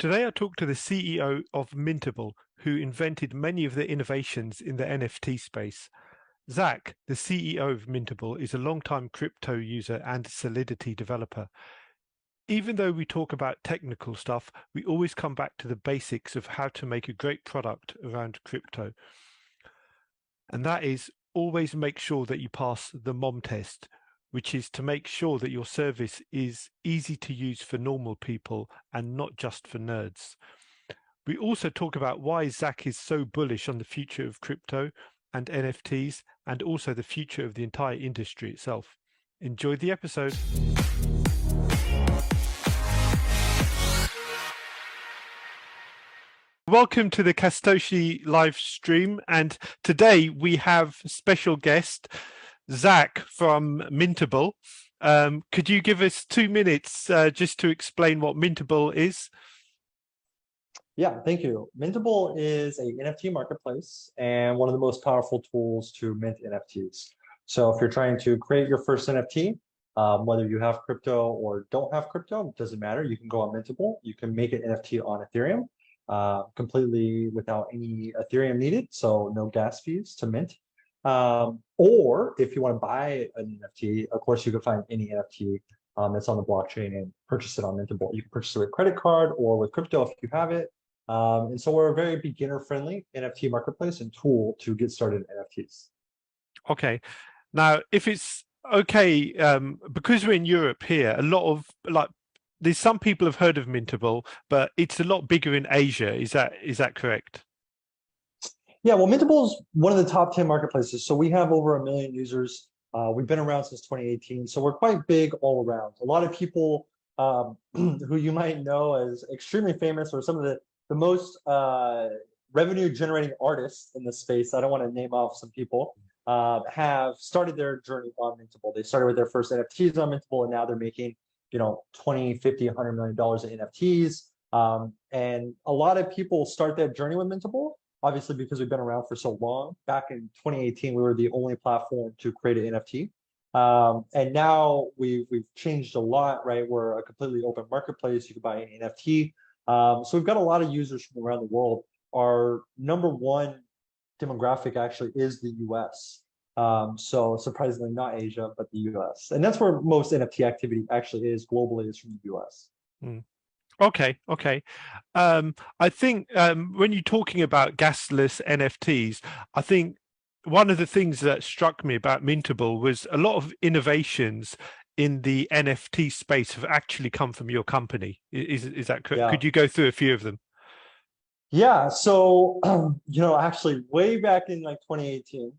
Today I talked to the CEO of Mintable, who invented many of the innovations in the NFT space. Zach, the CEO of Mintable, is a long-time crypto user and Solidity developer. Even though we talk about technical stuff, we always come back to the basics of how to make a great product around crypto. And that is always make sure that you pass the MOM test, which is to make sure that your service is easy to use for normal people and not just for nerds. We also talk about why Zach is so bullish on the future of crypto and NFTs, and also the future of the entire industry itself. Enjoy the episode. Welcome to the Castoshi live stream, and today we have special guest Zach from Mintable. Could you give us 2 minutes just to explain what Mintable is? Yeah, thank you. Mintable is a NFT marketplace and one of the most powerful tools to mint NFTs. So if you're trying to create your first NFT, whether you have crypto or don't have crypto, it doesn't matter. You can go on Mintable. You can make an NFT on Ethereum completely without any Ethereum needed, so no gas fees to mint. Or if you want to buy an NFT, of course, you can find any NFT that's on the blockchain and purchase it on Mintable. You can purchase it with credit card or with crypto if you have it. And so we're a very beginner-friendly NFT marketplace and tool to get started in NFTs. Okay. Now, if it's okay, because we're in Europe here, a lot of there's some people have heard of Mintable, but it's a lot bigger in Asia. Is that correct? Yeah, well, Mintable is one of the top 10 marketplaces. So we have over 1 million users. We've been around since 2018, so we're quite big all around. A lot of people who you might know as extremely famous or some of the most revenue generating artists in the space, I don't want to name off some people, have started their journey on Mintable. They started with their first NFTs on Mintable, and now they're making, 20, 50, $100 million in NFTs. And a lot of people start that journey with Mintable, obviously because we've been around for so long. Back in 2018, we were the only platform to create an NFT. And now we've changed a lot, right? We're a completely open marketplace. You can buy any NFT. So we've got a lot of users from around the world. Our number one demographic actually is the US. So surprisingly not Asia, but the US. And that's where most NFT activity actually is globally, is from the US. Mm. Okay. I think when you're talking about gasless NFTs, I think one of the things that struck me about Mintable was a lot of innovations in the NFT space have actually come from your company. Is that correct? Yeah. Could you go through a few of them? Yeah, so actually way back in 2018,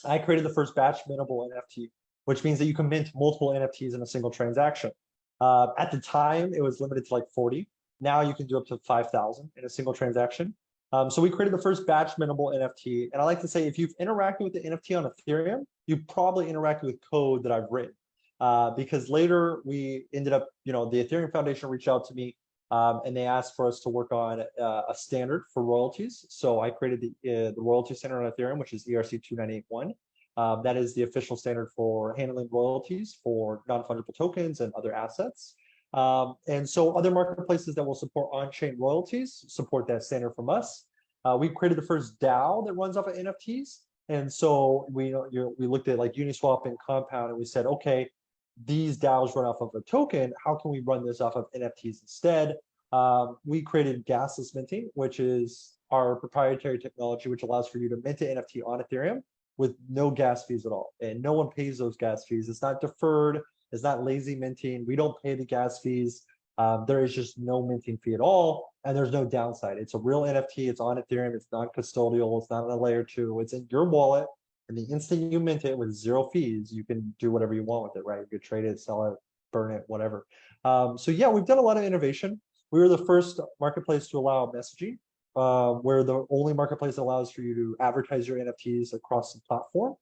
I created the first batch mintable NFT, which means that you can mint multiple NFTs in a single transaction. At the time, it was limited to 40. Now you can do up to 5,000 in a single transaction. So we created the first batch mintable NFT. And I like to say, if you've interacted with the NFT on Ethereum, you probably interacted with code that I've written. Because later we ended up, the Ethereum Foundation reached out to me and they asked for us to work on a standard for royalties. So I created the royalty standard on Ethereum, which is ERC 2981. That is the official standard for handling royalties for non-fungible tokens and other assets. And so other marketplaces that will support on-chain royalties support that standard from us. We created the first DAO that runs off of NFTs. And so we looked at Uniswap and Compound, and we said, okay, these DAOs run off of a token. How can we run this off of NFTs instead? We created gasless minting, which is our proprietary technology, which allows for you to mint an NFT on Ethereum with no gas fees at all. And no one pays those gas fees. It's not deferred. It's not lazy minting. We don't pay the gas fees. There is just no minting fee at all. And there's no downside. It's a real NFT. It's on Ethereum. It's non-custodial. It's not on a layer 2. It's in your wallet. And the instant you mint it with 0 fees, you can do whatever you want with it, right? You could trade it, sell it, burn it, whatever. So yeah, we've done a lot of innovation. We were the first marketplace to allow messaging. We're the only marketplace that allows for you to advertise your NFTs across the platform.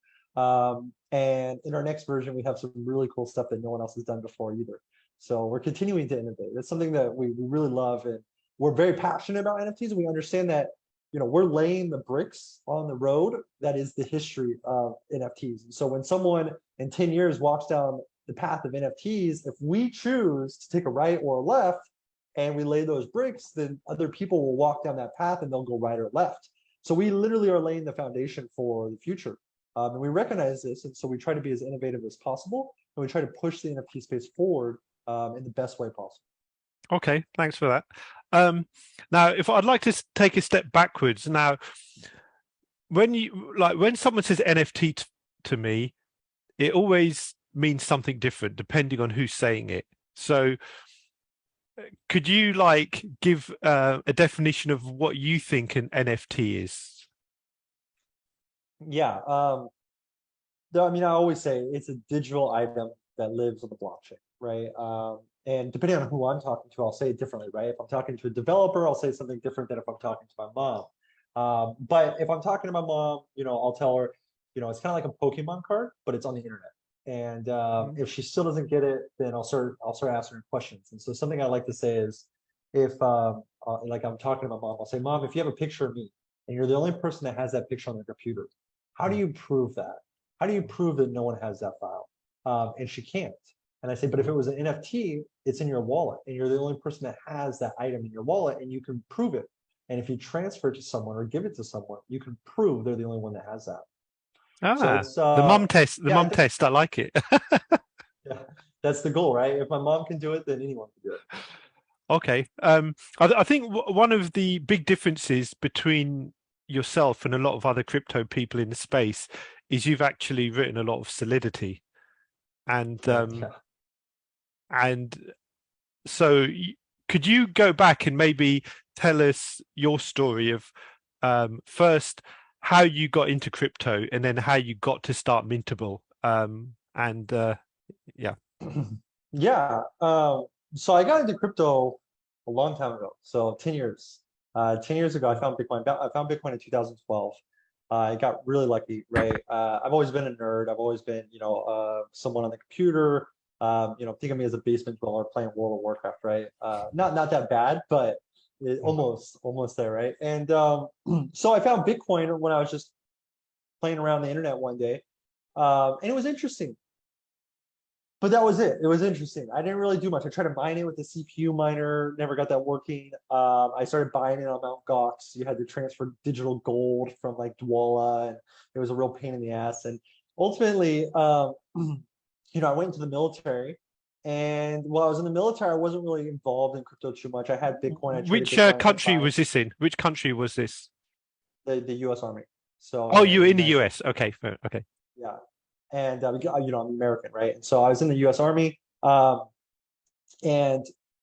And in our next version, we have some really cool stuff that no one else has done before either. So we're continuing to innovate. That's something that we really love. And we're very passionate about NFTs. And we understand that we're laying the bricks on the road that is the history of NFTs. And so when someone in 10 years walks down the path of NFTs, if we choose to take a right or a left, and we lay those bricks, then other people will walk down that path and they'll go right or left. So we literally are laying the foundation for the future. And we recognize this, and so we try to be as innovative as possible, and we try to push the NFT space forward in the best way possible. Okay, thanks for that. Now, if I'd like to take a step backwards, now, when someone says NFT to me, it always means something different depending on who's saying it. So, could you give a definition of what you think an NFT is? Yeah, I mean, I always say it's a digital item that lives on the blockchain, right? And depending on who I'm talking to, I'll say it differently, right? If I'm talking to a developer, I'll say something different than if I'm talking to my mom. But if I'm talking to my mom, I'll tell her, it's kind of like a Pokemon card, but it's on the internet. And if she still doesn't get it, then I'll start asking her questions. And so something I like to say is, if like I'm talking to my mom, I'll say, Mom, if you have a picture of me and you're the only person that has that picture on their computer, how do you prove that? How do you prove that no one has that file? And she can't. And I say, but if it was an NFT, it's in your wallet, and you're the only person that has that item in your wallet, and you can prove it. And if you transfer it to someone or give it to someone, you can prove they're the only one that has that. So it's the mum test. The mum test. I like it. Yeah, that's the goal, right? If my mom can do it, then anyone can do it. Okay. I think one of the big differences between yourself and a lot of other crypto people in the space is you've actually written a lot of Solidity, and and so could you go back and maybe tell us your story of first how you got into crypto and then how you got to start Mintable? Yeah. Yeah. So I got into crypto a long time ago. So 10 years. 10 years ago, I found Bitcoin. I found Bitcoin in 2012. I got really lucky, right? I've always been a nerd. I've always been, someone on the computer. Think of me as a basement dweller playing World of Warcraft, right? Not that bad, but almost there, right? And so I found Bitcoin when I was just playing around the internet one day, and it was interesting. But that was it. It was interesting. I didn't really do much. I tried to mine it with the CPU miner, never got that working. I started buying it on Mt. Gox. You had to transfer digital gold from like Dwolla, and it was a real pain in the ass. And ultimately, I went into the military. And while I was in the military, I wasn't really involved in crypto too much. I had Bitcoin. Which country was this in? Which country was this? The U.S. Army. So. Oh, you were in the U.S. Okay, fair. Okay. Yeah. And I'm American, right? And so I was in the U.S. Army, and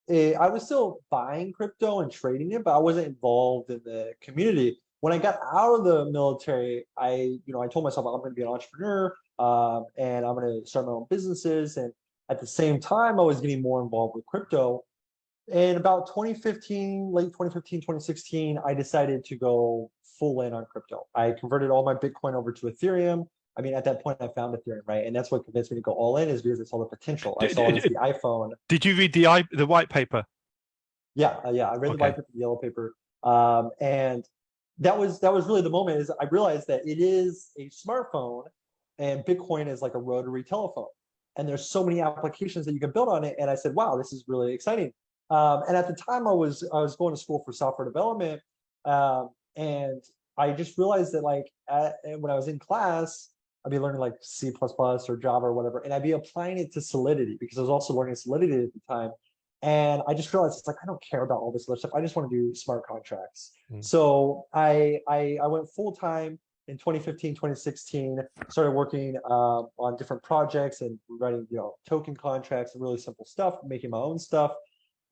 I was still buying crypto and trading it, but I wasn't involved in the community. When I got out of the military, I told myself I'm going to be an entrepreneur, and I'm going to start my own businesses. And at the same time, I was getting more involved with crypto. In about 2015, late 2015, 2016, I decided to go full in on crypto. I converted all my Bitcoin over to Ethereum. I mean, at that point, I found Ethereum, right? And that's what convinced me to go all in, is because I saw the potential. I saw it as the iPhone. Did you read the white paper? Yeah. I read the white paper, the yellow paper, and that was really the moment. Is I realized that it is a smartphone, and Bitcoin is like a rotary telephone, and there's so many applications that you can build on it. And I said, wow, this is really exciting. And at the time, I was going to school for software development, and I just realized that when I was in class, I'd be learning like C++ or Java or whatever, and I'd be applying it to Solidity because I was also learning Solidity at the time. And I just realized it's like, I don't care about all this other stuff. I just want to do smart contracts. So I went full time in 2015, 2016, started working on different projects and writing, token contracts and really simple stuff, making my own stuff.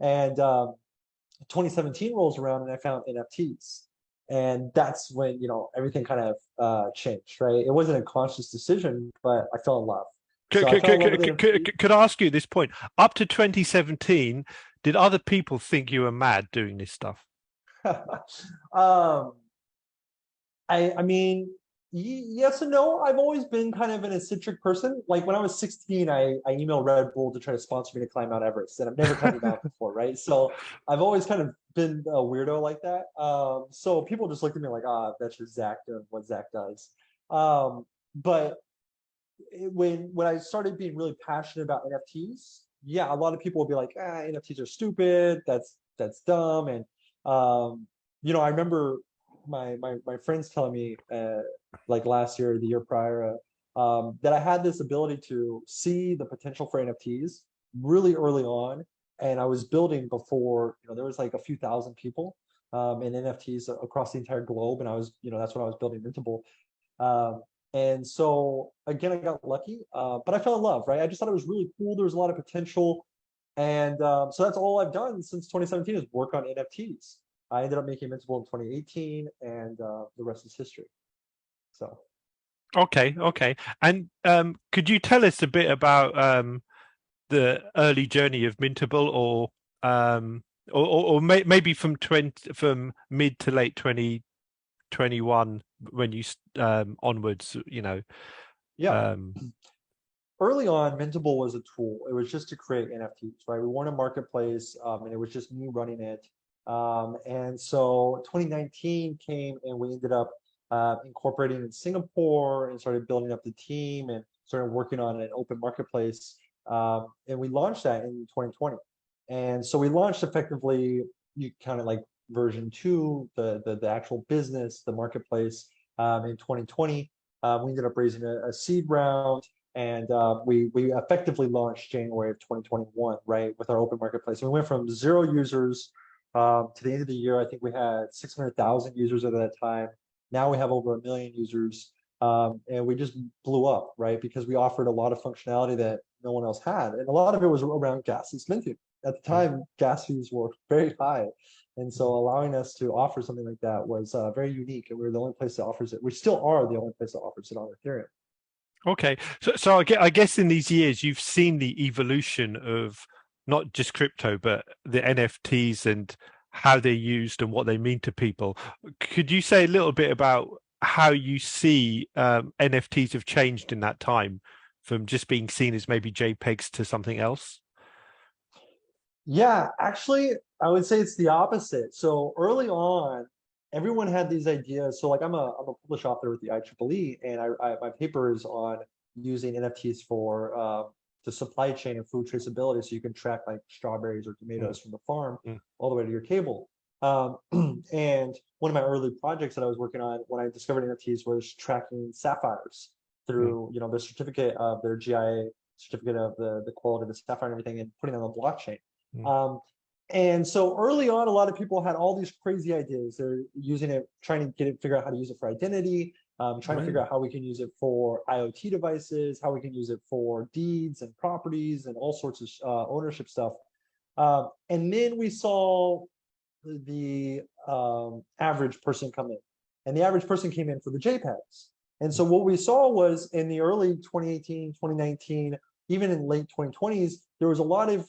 And 2017 rolls around and I found NFTs. And that's when, everything kind of changed, right? It wasn't a conscious decision, but I fell in love. Could I ask you at this point, up to 2017, did other people think you were mad doing this stuff? I mean, yes and no. I've always been kind of an eccentric person. Like when I was 16, I emailed Red Bull to try to sponsor me to climb Mount Everest, and I've never climbed Mount before, right? So I've always kind of been a weirdo like that. So people just looked at me like, that's just Zach doing what Zach does. But when I started being really passionate about NFTs, yeah, a lot of people will be like, NFTs are stupid. That's that's dumb. And you know, I remember my friends telling me like last year or the year prior that I had this ability to see the potential for NFTs really early on, and I was building before, you know, there was like a few thousand people in NFTs across the entire globe, and I was, you know, that's when I was building Mintable. And so again, I got lucky, but I fell in love, right? I just thought it was really cool. There was a lot of potential. And so that's all I've done since 2017 is work on NFTs. I ended up making Mintable in 2018, and the rest is history. So. Okay, okay. And could you tell us a bit about the early journey of Mintable, or maybe from mid to late 2021 when you onwards, you know? Yeah. Early on, Mintable was a tool. It was just to create NFTs, right? We weren't a marketplace, and it was just me running it. And so 2019 came, and we ended up incorporating in Singapore and started building up the team and started working on an open marketplace. And we launched that in 2020. And so we launched effectively, you kind of like version 2, the actual business, the marketplace, in 2020. We ended up raising a seed round, and we effectively launched January of 2021, right, with our open marketplace. And we went from 0 users to the end of the year. I think we had 600,000 users at that time. Now we have over 1 million users, and we just blew up, right, because we offered a lot of functionality that no one else had, and a lot of it was around gasless minting. At the time, gas fees were very high, and so allowing us to offer something like that was very unique, and we were the only place that offers it. We still are the only place that offers it on Ethereum. Okay, so I guess in these years you've seen the evolution of not just crypto but the NFTs and how they're used and what they mean to people. Could you say a little bit about how you see NFTs have changed in that time, from just being seen as maybe JPEGs to something else? Yeah, actually, I would say it's the opposite. So early on, everyone had these ideas. So like I'm a published author with the IEEE, and my paper is on using NFTs for the supply chain of food traceability, so you can track like strawberries or tomatoes from the farm all the way to your table. And one of my early projects that I was working on when I discovered NFTs was tracking sapphires through, you know, the certificate of their GIA certificate of the quality of the sapphire and everything, and putting it on the blockchain. And so early on, a lot of people had all these crazy ideas. They're using it, trying to figure out how to use it for identity, trying to figure out how we can use it for IoT devices, how we can use it for deeds and properties and all sorts of ownership stuff. And then we saw the average person come in, and the average person came in for the JPEGs. And so what we saw was in the early 2018, 2019, even in late 2020s, there was a lot of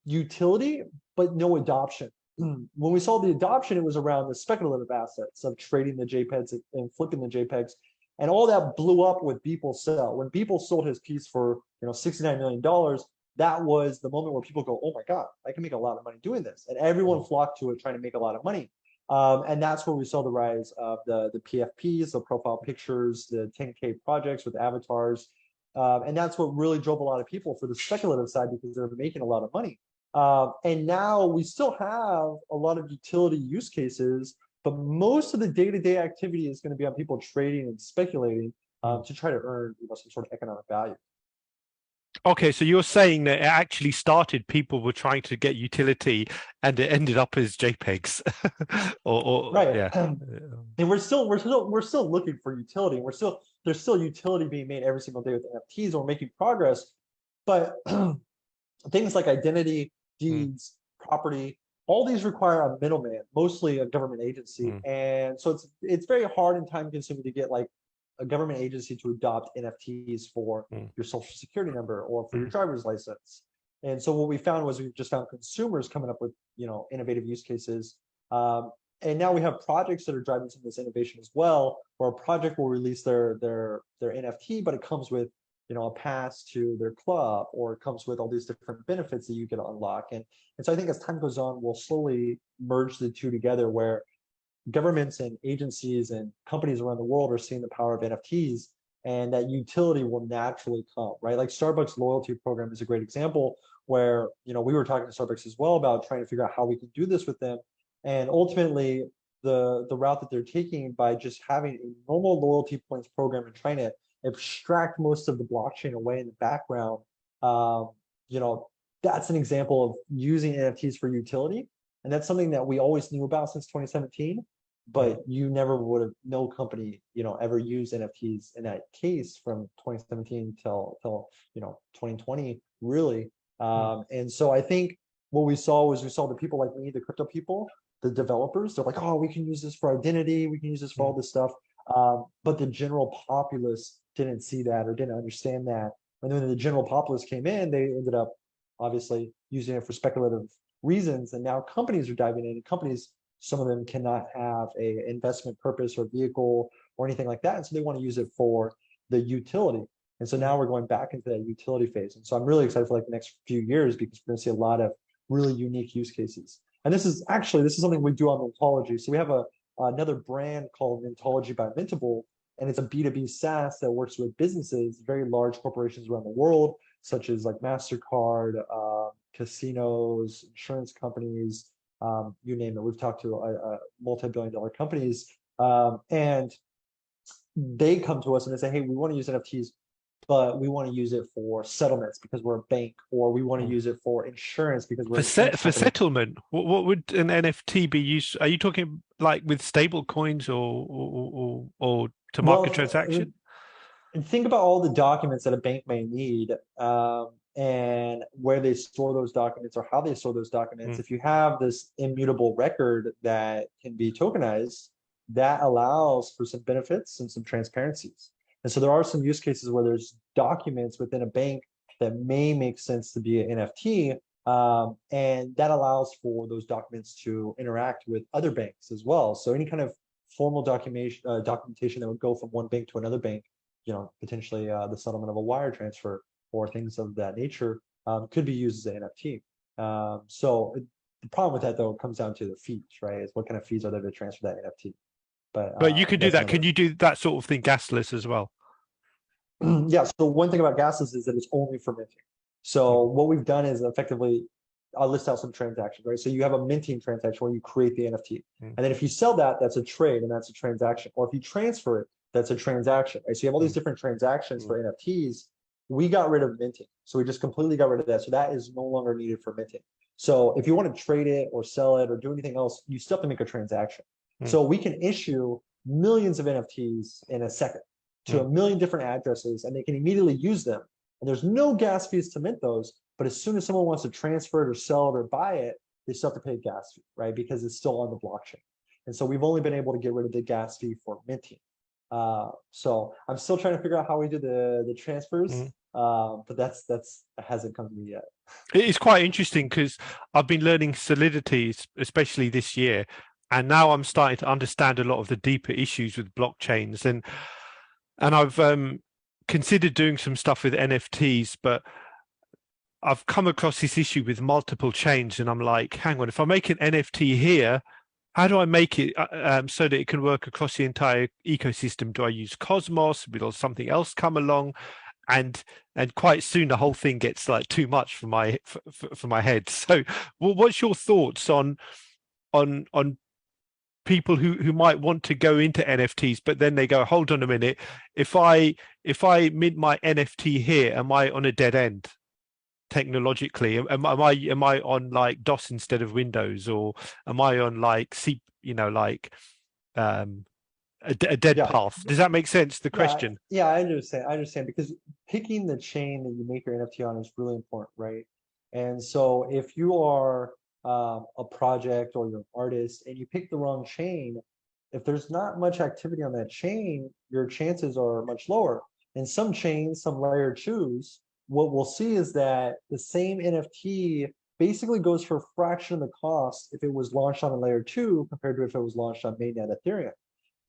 utility, but no adoption. When we saw the adoption, it was around the speculative assets of trading the JPEGs and flipping the JPEGs. And all that blew up with Beeple sell. When Beeple sold his piece for, you know, $69 million, that was the moment where people go, oh my God, I can make a lot of money doing this. And everyone flocked to it trying to make a lot of money. And that's where we saw the rise of the PFPs, the profile pictures, the 10K projects with avatars. And that's what really drove a lot of people for the speculative side, because they're making a lot of money. And now we still have a lot of utility use cases, but most of the day-to-day activity is going to be on people trading and speculating to try to earn, you know, some sort of economic value. Okay, so you're saying that it actually started, people were trying to get utility and it ended up as JPEGs. Right. Yeah. And we're still looking for utility. And there's still utility being made every single day with NFTs, and we're making progress. But things like identity, deeds, property, all these require a middleman, mostly a government agency. And so it's very hard and time consuming to get like a government agency to adopt NFTs for your social security number or for your driver's license. And so what we found was we just found consumers coming up with, you know, innovative use cases. And now we have projects that are driving some of this innovation as well, where a project will release their NFT, but it comes with, you know, a pass to their club, or it comes with all these different benefits that you can unlock. And so I think as time goes on, we'll slowly merge the two together, where governments and agencies and companies around the world are seeing the power of NFTs, and that utility will naturally come, right? Like Starbucks loyalty program is a great example, where, we were talking to Starbucks as well about trying to figure out how we can do this with them. And ultimately, the route that they're taking by just having a normal loyalty points program and trying to abstract most of the blockchain away in the background, that's an example of using NFTs for utility. And that's something that we always knew about since 2017, but you never would have, no company, ever used NFTs in that case from 2017 till 2020, really. And so I think what we saw the people like me, the crypto people, the developers, they're like, oh, we can use this for identity, we can use this for all this stuff. But the general populace didn't see that or didn't understand that. And then when the general populace came in, they ended up obviously using it for speculative reasons. And now companies are diving in, and companies, some of them cannot have a investment purpose or vehicle or anything like that. And so they want to use it for the utility. And so now we're going back into that utility phase. And so I'm really excited for like the next few years, because we're going to see a lot of really unique use cases. And this is something we do on Mintology. So we have another brand called Mintology by Mintable, and it's a B2B SaaS that works with businesses, very large corporations around the world, such as like MasterCard, casinos, insurance companies, you name it. We've talked to multi-billion-dollar companies, and they come to us and they say, hey, we want to use NFTs, but we want to use it for settlements because we're a bank, or we want to use it for insurance because we're for settlement. What would an NFT be used? Are you talking like with stable coins or to market transaction? And think about all the documents that a bank may need, and where they store those documents or how they store those documents. If you have this immutable record that can be tokenized, that allows for some benefits and some transparencies. And so there are some use cases where there's documents within a bank that may make sense to be an NFT, and that allows for those documents to interact with other banks as well. So any kind of formal documentation that would go from one bank to another bank, potentially the settlement of a wire transfer or things of that nature, could be used as an NFT. So the problem with that, though, comes down to the fees, right? Is what kind of fees are there to transfer that NFT? But you could do that. Can you do that sort of thing gasless as well? Yeah. So one thing about gasless is that it's only for minting. So what we've done is effectively, I'll list out some transactions, right? So you have a minting transaction where you create the NFT. And then if you sell that, that's a trade and that's a transaction. Or if you transfer it, that's a transaction, right? So you have all these different transactions for NFTs. We got rid of minting. So we just completely got rid of that. So that is no longer needed for minting. So if you want to trade it or sell it or do anything else, you still have to make a transaction. So we can issue millions of NFTs in a second to a million different addresses, and they can immediately use them. And there's no gas fees to mint those. But as soon as someone wants to transfer it or sell it or buy it, they still have to pay a gas fee, right? Because it's still on the blockchain. And so we've only been able to get rid of the gas fee for minting. So I'm still trying to figure out how we do the transfers, but that hasn't come to me yet. It's quite interesting because I've been learning Solidity, especially this year, and now I'm starting to understand a lot of the deeper issues with blockchains, and I've considered doing some stuff with NFTs, but I've come across this issue with multiple chains, and I'm like, hang on, if I make an NFT here, how do I make it so that it can work across the entire ecosystem? Do I use Cosmos? Will something else come along? And quite soon the whole thing gets like too much for my head. So, well, what's your thoughts on people who might want to go into NFTs, but then they go, hold on a minute, if I mint my NFT here, am I on a dead end technologically? Am I on like DOS instead of Windows, or am I on like a dead path? Does that make sense? The question. Yeah, I understand because picking the chain that you make your NFT on is really important, right? And so if you are a project or you're an artist and you pick the wrong chain, if there's not much activity on that chain, your chances are much lower. And some chains, some layer twos, what we'll see is that the same NFT basically goes for a fraction of the cost if it was launched on a layer 2 compared to if it was launched on mainnet Ethereum.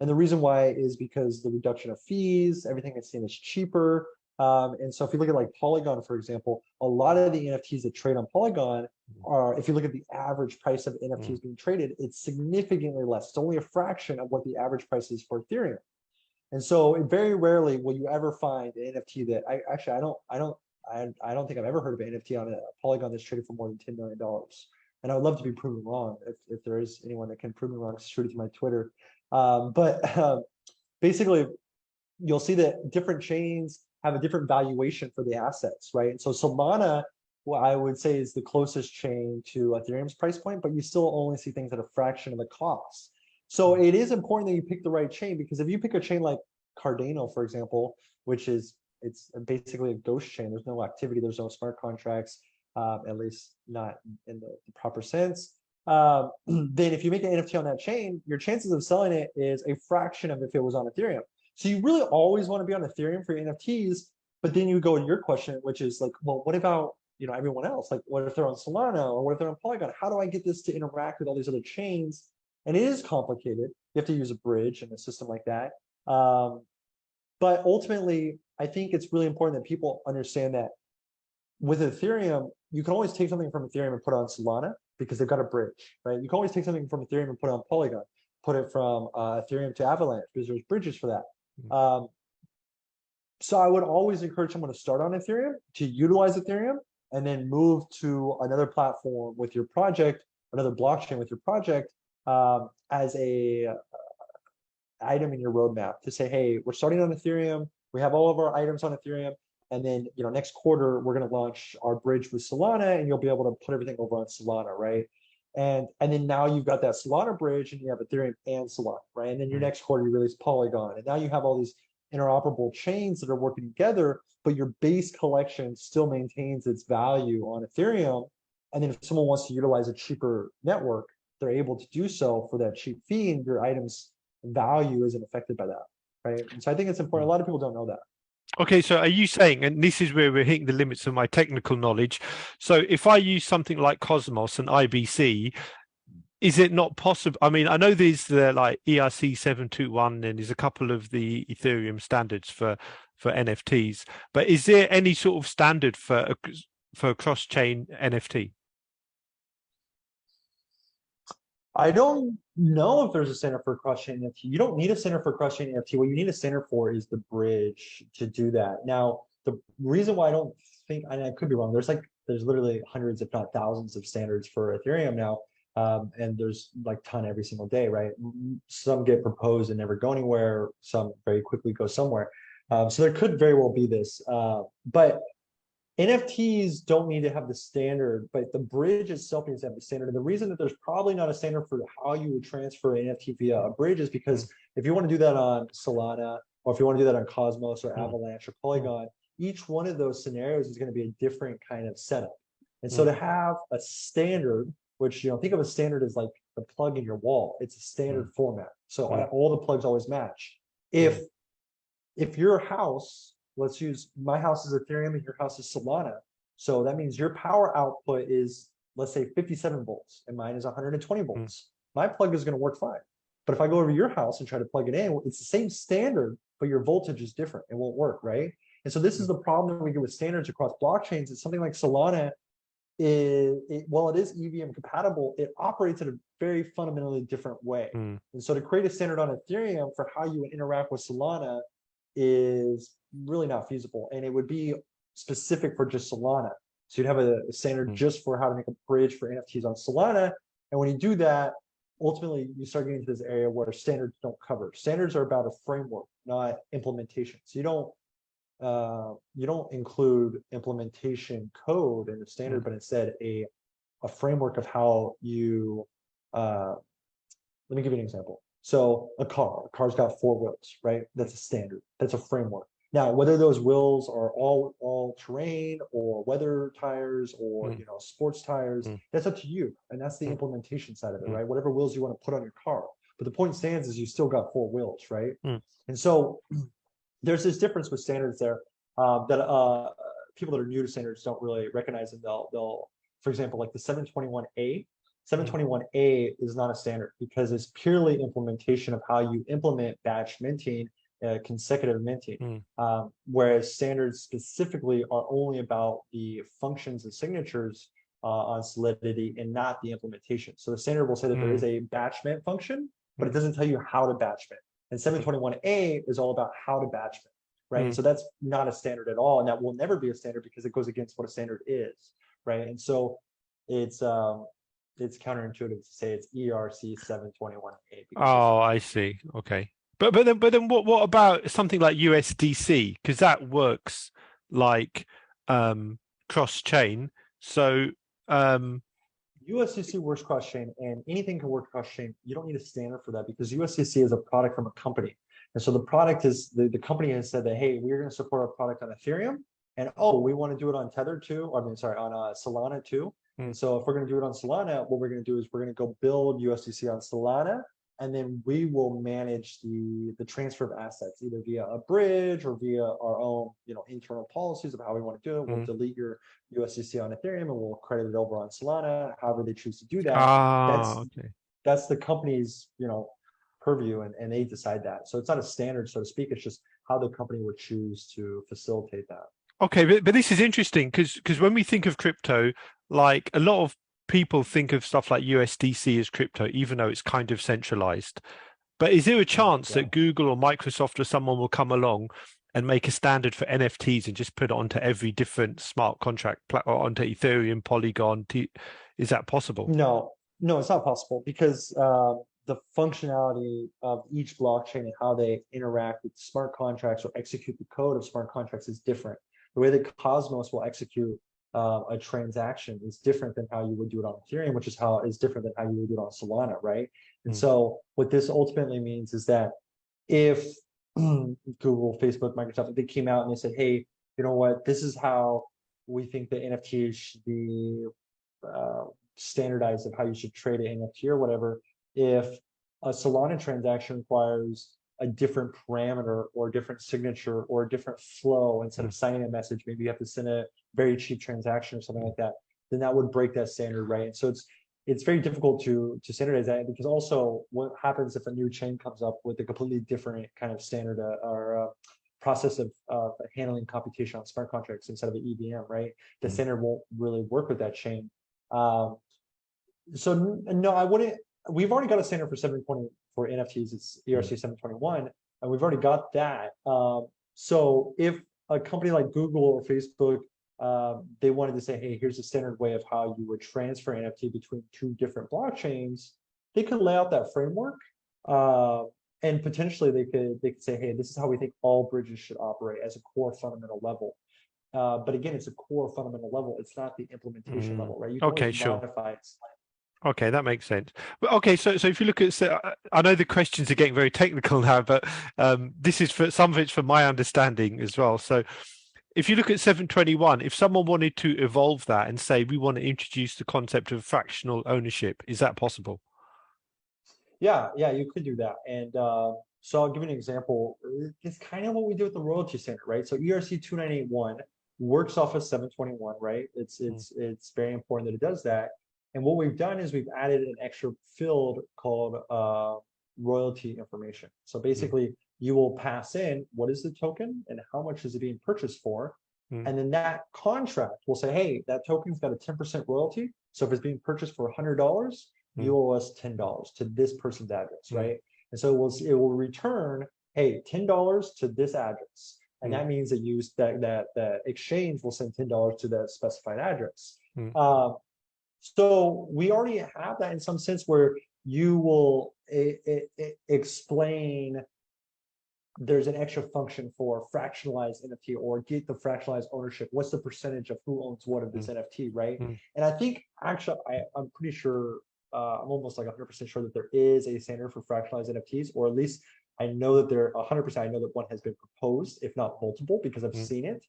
And the reason why is because the reduction of fees, everything is seen as cheaper. And so if you look at like Polygon, for example, a lot of the NFTs that trade on Polygon are, if you look at the average price of NFTs being traded, it's significantly less. It's only a fraction of what the average price is for Ethereum. And so very rarely will you ever find an NFT that I don't I don't think I've ever heard of an NFT on a Polygon that's traded for more than $10 million. And I would love to be proven wrong if there is anyone that can prove me wrong, shoot it to my Twitter. Basically, you'll see that different chains have a different valuation for the assets, right? And so Solana, what I would say is the closest chain to Ethereum's price point, but you still only see things at a fraction of the cost. So it is important that you pick the right chain, because if you pick a chain like Cardano, for example, which is, it's basically a ghost chain. There's no activity, there's no smart contracts, at least not in the proper sense. Then if you make an NFT on that chain, your chances of selling it is a fraction of if it was on Ethereum. So you really always want to be on Ethereum for your NFTs, but then you go to your question, which is like, well, what about, you know, everyone else? Like, what if they're on Solana, or what if they're on Polygon? How do I get this to interact with all these other chains? And it is complicated. You have to use a bridge and a system like that. But ultimately, I think it's really important that people understand that with Ethereum, you can always take something from Ethereum and put it on Solana because they've got a bridge, right? You can always take something from Ethereum and put it on Polygon, put it from Ethereum to Avalanche, because there's bridges for that. So I would always encourage someone to start on Ethereum, to utilize Ethereum, and then move to another platform with your project, another blockchain with your project, as a item in your roadmap to say, hey, we're starting on Ethereum. We have all of our items on Ethereum. And then, you know, next quarter, we're going to launch our bridge with Solana, and you'll be able to put everything over on Solana, right? And then now you've got that Solana bridge, and you have Ethereum and Solana, right? And then your next quarter, you release Polygon. And now you have all these interoperable chains that are working together, but your base collection still maintains its value on Ethereum. And then if someone wants to utilize a cheaper network, they're able to do so for that cheap fee, and your item's value isn't affected by that, right? And so I think it's important. A lot of people don't know that. Okay, so are you saying, and this is where we're hitting the limits of my technical knowledge, so if I use something like Cosmos and IBC, is it not possible? I mean, I know there's the like ERC 721, and there's a couple of the Ethereum standards for NFTs, but is there any sort of standard for a cross-chain NFT? I don't know if there's a center for cross-chain NFT. You don't need a center for cross-chain NFT. What you need a center for is the bridge to do that. Now, the reason why I don't think, and I could be wrong, there's literally hundreds, if not thousands, of standards for Ethereum now. And there's like a ton every single day, right? Some get proposed and never go anywhere. Some very quickly go somewhere. So there could very well be this. But NFTs don't need to have the standard, but the bridge itself needs to have the standard. And the reason that there's probably not a standard for how you would transfer an NFT via a bridge is because if you want to do that on Solana, or if you want to do that on Cosmos or Avalanche or Polygon, each one of those scenarios is going to be a different kind of setup. And so to have a standard, which, you know, think of a standard as like the plug in your wall, it's a standard format. So all the plugs always match. If your house, let's use my house is Ethereum and your house is Solana. So that means your power output is, let's say 57 volts and mine is 120 volts. My plug is going to work fine. But if I go over to your house and try to plug it in, it's the same standard, but your voltage is different. It won't work, right? And so this is the problem that we get with standards across blockchains. It's something like Solana, while it is EVM compatible, it operates in a very fundamentally different way. And so to create a standard on Ethereum for how you would interact with Solana is really not feasible, and it would be specific for just Solana. So you'd have a standard just for how to make a bridge for NFTs on Solana, and when you do that, ultimately you start getting into this area where standards don't cover. Standards are about a framework, not implementation. So you don't include implementation code in the standard, but instead a framework of how you. Let me give you an example. So a car's got 4 wheels, right? That's a standard. That's a framework. Now, whether those wheels are all terrain or weather tires or sports tires, that's up to you. And that's the implementation side of it, right? Whatever wheels you want to put on your car. But the point stands is you still got 4 wheels, right? And so there's this difference with standards there that people that are new to standards don't really recognize. And they'll, for example, like the 721A. 721A is not a standard because it's purely implementation of how you implement batch minting, consecutive minting, whereas standards specifically are only about the functions and signatures on Solidity and not the implementation. So the standard will say that there is a batch mint function, but it doesn't tell you how to batch mint. And 721A is all about how to batch mint. right? And so that's not a standard at all, and that will never be a standard because it goes against what a standard is, right? And so it's counterintuitive to say it's ERC 721A because Oh, I see. Okay. But then what about something like USDC? Because that works like cross-chain. So USDC works cross-chain, and anything can work cross-chain. You don't need a standard for that because USDC is a product from a company. And so the product is, the company has said that, hey, we're going to support our product on Ethereum. And oh, we want to do it on Tether too. Or, I mean, sorry, on Solana too. And so if we're going to do it on Solana, what we're going to do is we're going to go build USDC on Solana, and then we will manage the transfer of assets either via a bridge or via our own, internal policies of how we want to do it. We'll delete your USDC on Ethereum and we'll credit it over on Solana, however they choose to do that. That's the company's, purview, and they decide that. So it's not a standard, so to speak. It's just how the company would choose to facilitate that. Okay, but this is interesting because when we think of crypto, like a lot of people think of stuff like USDC as crypto, even though it's kind of centralized. But is there a chance that Google or Microsoft or someone will come along and make a standard for NFTs and just put it onto every different smart contract or onto Ethereum, Polygon? Is that possible? No, it's not possible because the functionality of each blockchain and how they interact with smart contracts or execute the code of smart contracts is different. The way that Cosmos will execute a transaction is different than how you would do it on Ethereum, which is different than how you would do it on Solana, right? And so what this ultimately means is that if Google, Facebook, Microsoft, they came out and they said, hey, you know what, this is how we think the NFTs should be standardized of how you should trade an NFT or whatever. If a Solana transaction requires a different parameter or a different signature or a different flow, instead of signing a message, maybe you have to send a very cheap transaction or something like that, then that would break that standard, right? And so it's very difficult to standardize that, because also what happens if a new chain comes up with a completely different kind of standard or process of handling computation on smart contracts instead of an EVM, right? The standard won't really work with that chain. So no, I wouldn't. We've already got a standard for 720 for NFTs. It's ERC 721, and we've already got that. So if a company like Google or Facebook, they wanted to say, hey, here's a standard way of how you would transfer NFT between two different blockchains, they could lay out that framework, and potentially they could say, hey, this is how we think all bridges should operate as a core fundamental level. But again, it's a core fundamental level. It's not the implementation level, right? You can always modify it slightly. Okay, that makes sense. But okay, so if you look at, I know the questions are getting very technical now, but this is for some of it's from my understanding as well. So if you look at 721, if someone wanted to evolve that and say we want to introduce the concept of fractional ownership, is that possible? Yeah, you could do that. And so I'll give you an example. It's kind of what we do with the royalty standard, right? So ERC 2981 works off of 721, right? It's very important that it does that. And what we've done is we've added an extra field called royalty information. So basically, you will pass in what is the token and how much is it being purchased for. And then that contract will say, hey, that token's got a 10% royalty. So if it's being purchased for $100, you owe us $10 to this person's address, right? And so it will return, hey, $10 to this address. And that means that exchange will send $10 to that specified address. So we already have that in some sense where you will explain there's an extra function for fractionalized NFT or get the fractionalized ownership. What's the percentage of who owns what of this NFT, right? And I think actually, I'm pretty sure, I'm almost like 100% sure that there is a standard for fractionalized NFTs, or at least I know that there 100%. I know that one has been proposed, if not multiple, because I've seen it.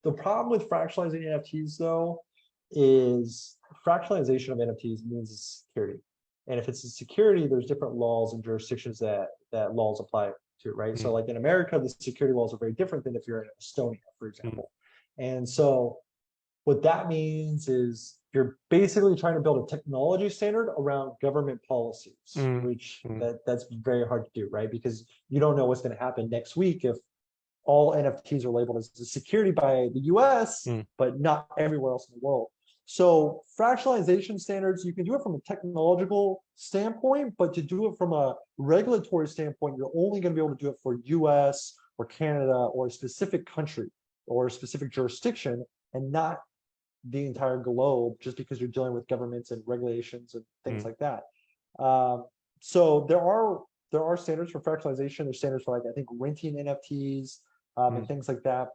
The problem with fractionalizing NFTs, though, is fractionalization of NFTs means it's security. And if it's a security, there's different laws and jurisdictions that laws apply to, right? So like in America, the security laws are very different than if you're in Estonia, for example. And so what that means is you're basically trying to build a technology standard around government policies, which that's very hard to do, right? Because you don't know what's going to happen next week if all NFTs are labeled as a security by the US, but not everywhere else in the world. So fractionalization standards, you can do it from a technological standpoint, but to do it from a regulatory standpoint, you're only going to be able to do it for US or Canada or a specific country or a specific jurisdiction, and not the entire globe, just because you're dealing with governments and regulations and things like that. So there are standards for fractionalization. There's standards for, like, I think, renting NFTs and things like that.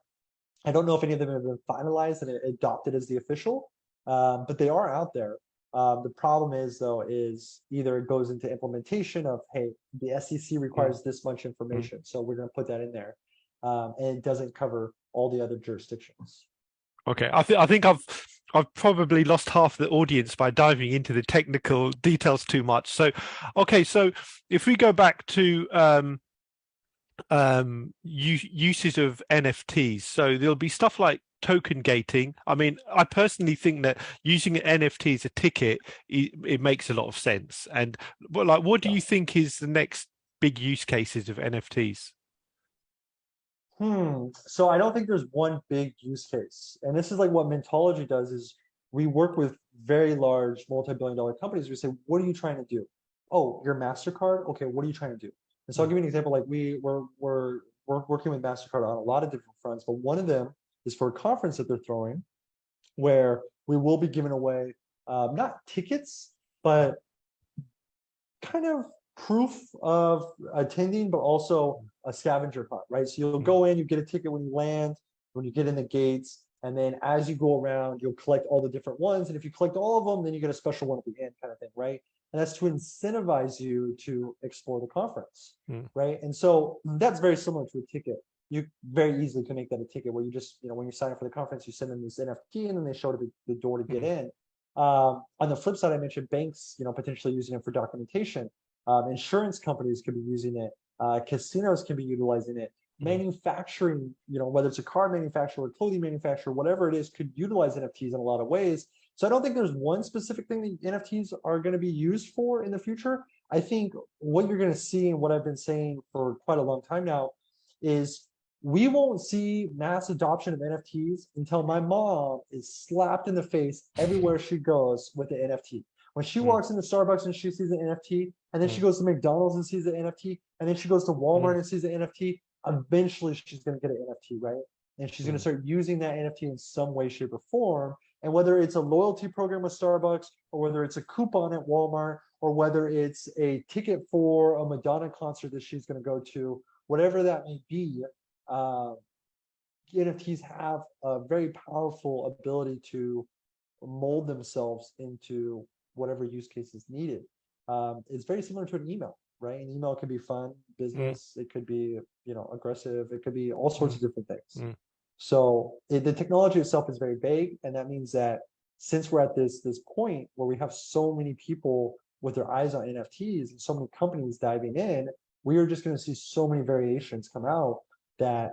I don't know if any of them have been finalized and adopted as the official, but they are out there. The problem is, though, is either it goes into implementation of, hey, the SEC requires this much information, so we're going to put that in there, and it doesn't cover all the other jurisdictions. Okay, I think I've probably lost half the audience by diving into the technical details too much. So, okay, so if we go back to uses of NFTs, so there'll be stuff like token gating. I mean, I personally think that using an NFT as a ticket, it makes a lot of sense. And like, what do you think is the next big use cases of NFTs? So I don't think there's one big use case. And this is like what Mintology does, is we work with very large multi-billion-dollar companies. We say, what are you trying to do? Oh, you're MasterCard? Okay, what are you trying to do? And so I'll give you an example. Like we're working with MasterCard on a lot of different fronts, but one of them is for a conference that they're throwing, where we will be giving away not tickets, but kind of proof of attending, but also a scavenger hunt, right? So you'll go in, you get a ticket when you land, when you get in the gates, and then as you go around, you'll collect all the different ones. And if you collect all of them, then you get a special one at the end, kind of thing, right? And that's to incentivize you to explore the conference, right? And so that's very similar to a ticket. You very easily can make that a ticket where you just, when you sign up for the conference, you send them this NFT and then they show it at the door to get in. On the flip side, I mentioned banks, potentially using it for documentation. Insurance companies could be using it. Casinos can be utilizing it. Manufacturing, whether it's a car manufacturer, clothing manufacturer, whatever it is, could utilize NFTs in a lot of ways. So I don't think there's one specific thing that NFTs are going to be used for in the future. I think what you're going to see, and what I've been saying for quite a long time now, is we won't see mass adoption of NFTs until my mom is slapped in the face everywhere she goes with the NFT. When she walks into Starbucks and she sees an NFT, and then she goes to McDonald's and sees an NFT, and then she goes to Walmart and sees an NFT, eventually she's going to get an NFT, right? And she's going to start using that NFT in some way, shape, or form. And whether it's a loyalty program with Starbucks, or whether it's a coupon at Walmart, or whether it's a ticket for a Madonna concert that she's going to go to, whatever that may be, NFTs have a very powerful ability to mold themselves into whatever use case is needed. It's very similar to an email, right? An email could be fun, business, it could be, aggressive, it could be all sorts of different things. So the technology itself is very vague, and that means that since we're at this point where we have so many people with their eyes on NFTs and so many companies diving in, we are just going to see so many variations come out that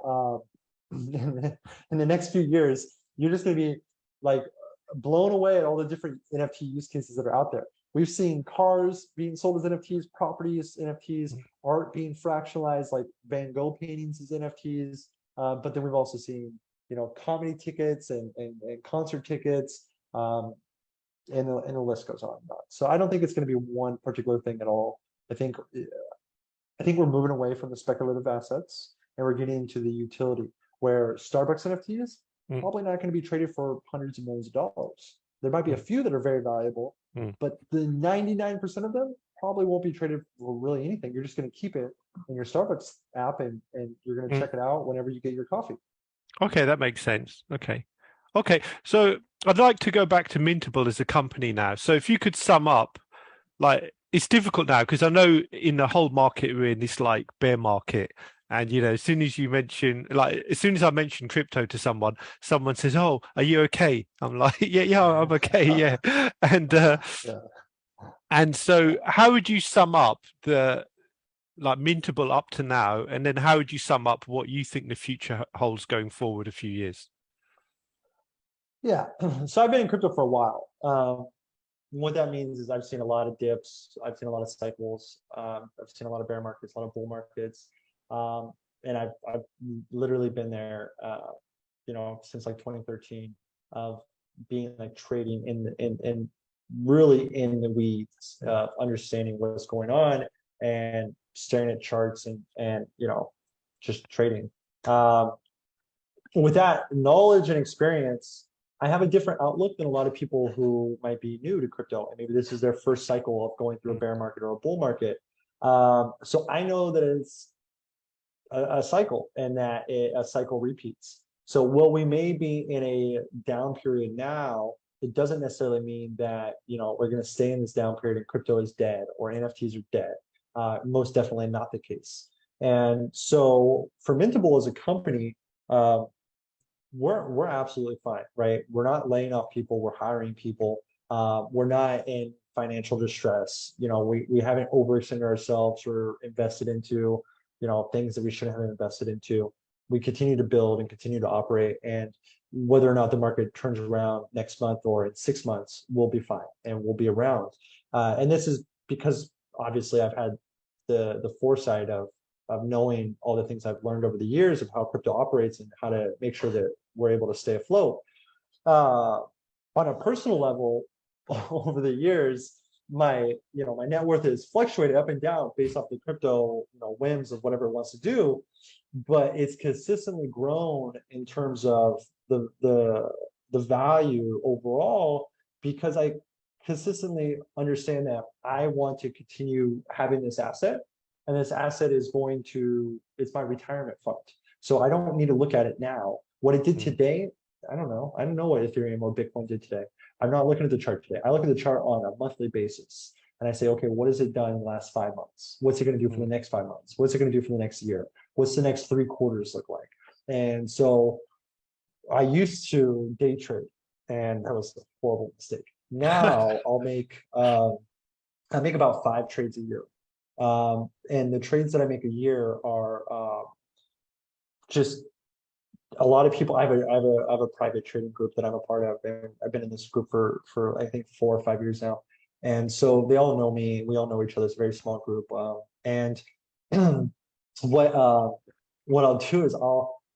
in the next few years, you're just going to be like blown away at all the different NFT use cases that are out there. We've seen cars being sold as NFTs, properties NFTs, art being fractionalized, like Van Gogh paintings as NFTs. But then we've also seen, comedy tickets and concert tickets, and the list goes on and on. So I don't think it's going to be one particular thing at all. I think we're moving away from the speculative assets, and we're getting into the utility, where Starbucks NFTs probably not going to be traded for hundreds of millions of dollars. There might be a few that are very valuable, but the 99% of them probably won't be traded for really anything. You're just going to keep it in your Starbucks app, and you're going to check it out whenever you get your coffee. Okay, that makes sense. Okay. So I'd like to go back to Mintable as a company now. So if you could sum up, like, it's difficult now because I know in the whole market we're in this like bear market. And as soon as I mention crypto to someone says, "Oh, are you okay?" I'm like, "Yeah, I'm okay, yeah." And so, how would you sum up the Mintable up to now, and then how would you sum up what you think the future holds going forward a few years? Yeah, so I've been in crypto for a while. What that means is I've seen a lot of dips, I've seen a lot of cycles, I've seen a lot of bear markets, a lot of bull markets. And I've literally been there, since like 2013, of being like trading in really in the weeds, understanding what's going on and staring at charts and just trading. With that knowledge and experience, I have a different outlook than a lot of people who might be new to crypto, and maybe this is their first cycle of going through a bear market or a bull market. So I know that it's a cycle, and that a cycle repeats. So while we may be in a down period now, it doesn't necessarily mean that we're going to stay in this down period and crypto is dead or NFTs are dead. Most definitely not the case. And so for Mintable as a company, we're absolutely fine, right? We're not laying off people, we're hiring people. We're not in financial distress. We haven't overextended ourselves or invested into things that we shouldn't have invested into. We continue to build and continue to operate, and whether or not the market turns around next month or in 6 months, we'll be fine and we'll be around. And this is because obviously I've had the foresight of knowing all the things I've learned over the years of how crypto operates and how to make sure that we're able to stay afloat. On a personal level, over the years, my net worth has fluctuated up and down based off the crypto whims of whatever it wants to do, but it's consistently grown in terms of the value overall, because I consistently understand that I want to continue having this asset, and this asset is it's my retirement fund. So I don't need to look at it now. What it did today, I don't know. I don't know what Ethereum or Bitcoin did today. I'm not looking at the chart today. I look at the chart on a monthly basis, and I say, okay, what has it done in the last 5 months? What's it going to do for the next 5 months? What's it going to do for the next year? What's the next 3 quarters look like? And so I used to day trade, and that was a horrible mistake. Now I make about 5 trades a year. And the trades that I make a year are just a lot of people. I have a private trading group that I'm a part of, and I've been in this group for I think 4 or 5 years now. And so they all know me. We all know each other. It's a very small group. And what I'll do is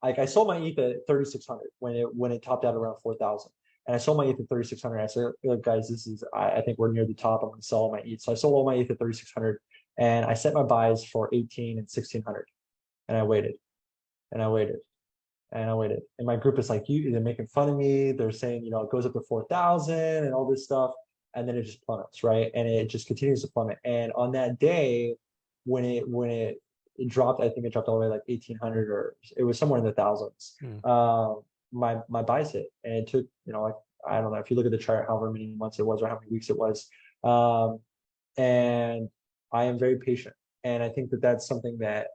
I sold my ETH at 3,600 when it topped out around 4,000. And I sold my ETH at 3,600. I said, look, guys, I think we're near the top. I'm going to sell all my ETH. So I sold all my ETH at 3,600, and I set my buys for 18 and 1,600. And I waited, and I waited, and I waited. And my group is like, they're making fun of me. They're saying, it goes up to 4,000 and all this stuff. And then it just plummets, right? And it just continues to plummet. And on that day, when it dropped, I think it dropped all the way like 1,800, or it was somewhere in the thousands. My buys hit, and it took, like, I don't know if you look at the chart, however many months it was or how many weeks it was. And I am very patient. And I think that that's something that,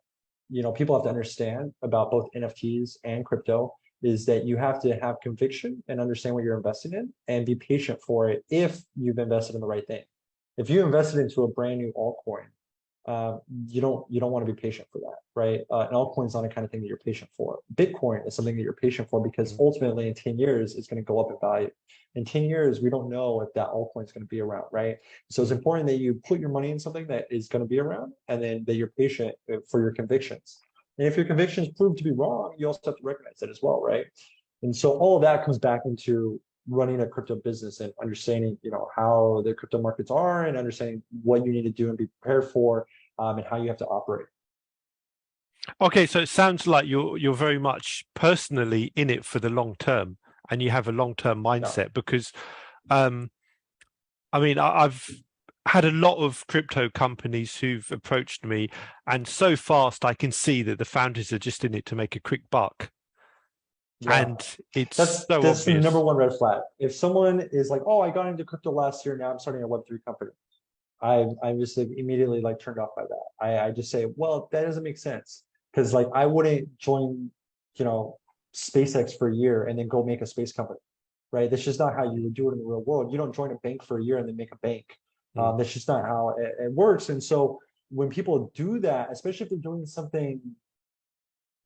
people have to understand about both NFTs and crypto, is that you have to have conviction and understand what you're investing in and be patient for it if you've invested in the right thing. If you invested into a brand new altcoin, you don't want to be patient for that, right? An altcoin is not the kind of thing that you're patient for. Bitcoin is something that you're patient for, because ultimately in 10 years, it's going to go up in value. In 10 years, we don't know if that altcoin is going to be around, right? So it's important that you put your money in something that is going to be around, and then that you're patient for your convictions. And if your convictions prove to be wrong, you also have to recognize that as well, right? And so all of that comes back into running a crypto business and understanding, how the crypto markets are, and understanding what you need to do and be prepared for, and how you have to operate. Okay, so it sounds like you're very much personally in it for the long term, and you have a long-term mindset. Because, I've had a lot of crypto companies who've approached me, and so fast I can see that the founders are just in it to make a quick buck. Yeah. And that's so obvious. The number one red flag. If someone is like, oh, I got into crypto last year, now I'm starting a Web3 company, I'm just like immediately like turned off by that. I just say, well, that doesn't make sense, because like I wouldn't join, SpaceX for a year and then go make a space company, right? That's just not how you would do it in the real world. You don't join a bank for a year and then make a bank. That's just not how it works. And so when people do that, especially if they're doing something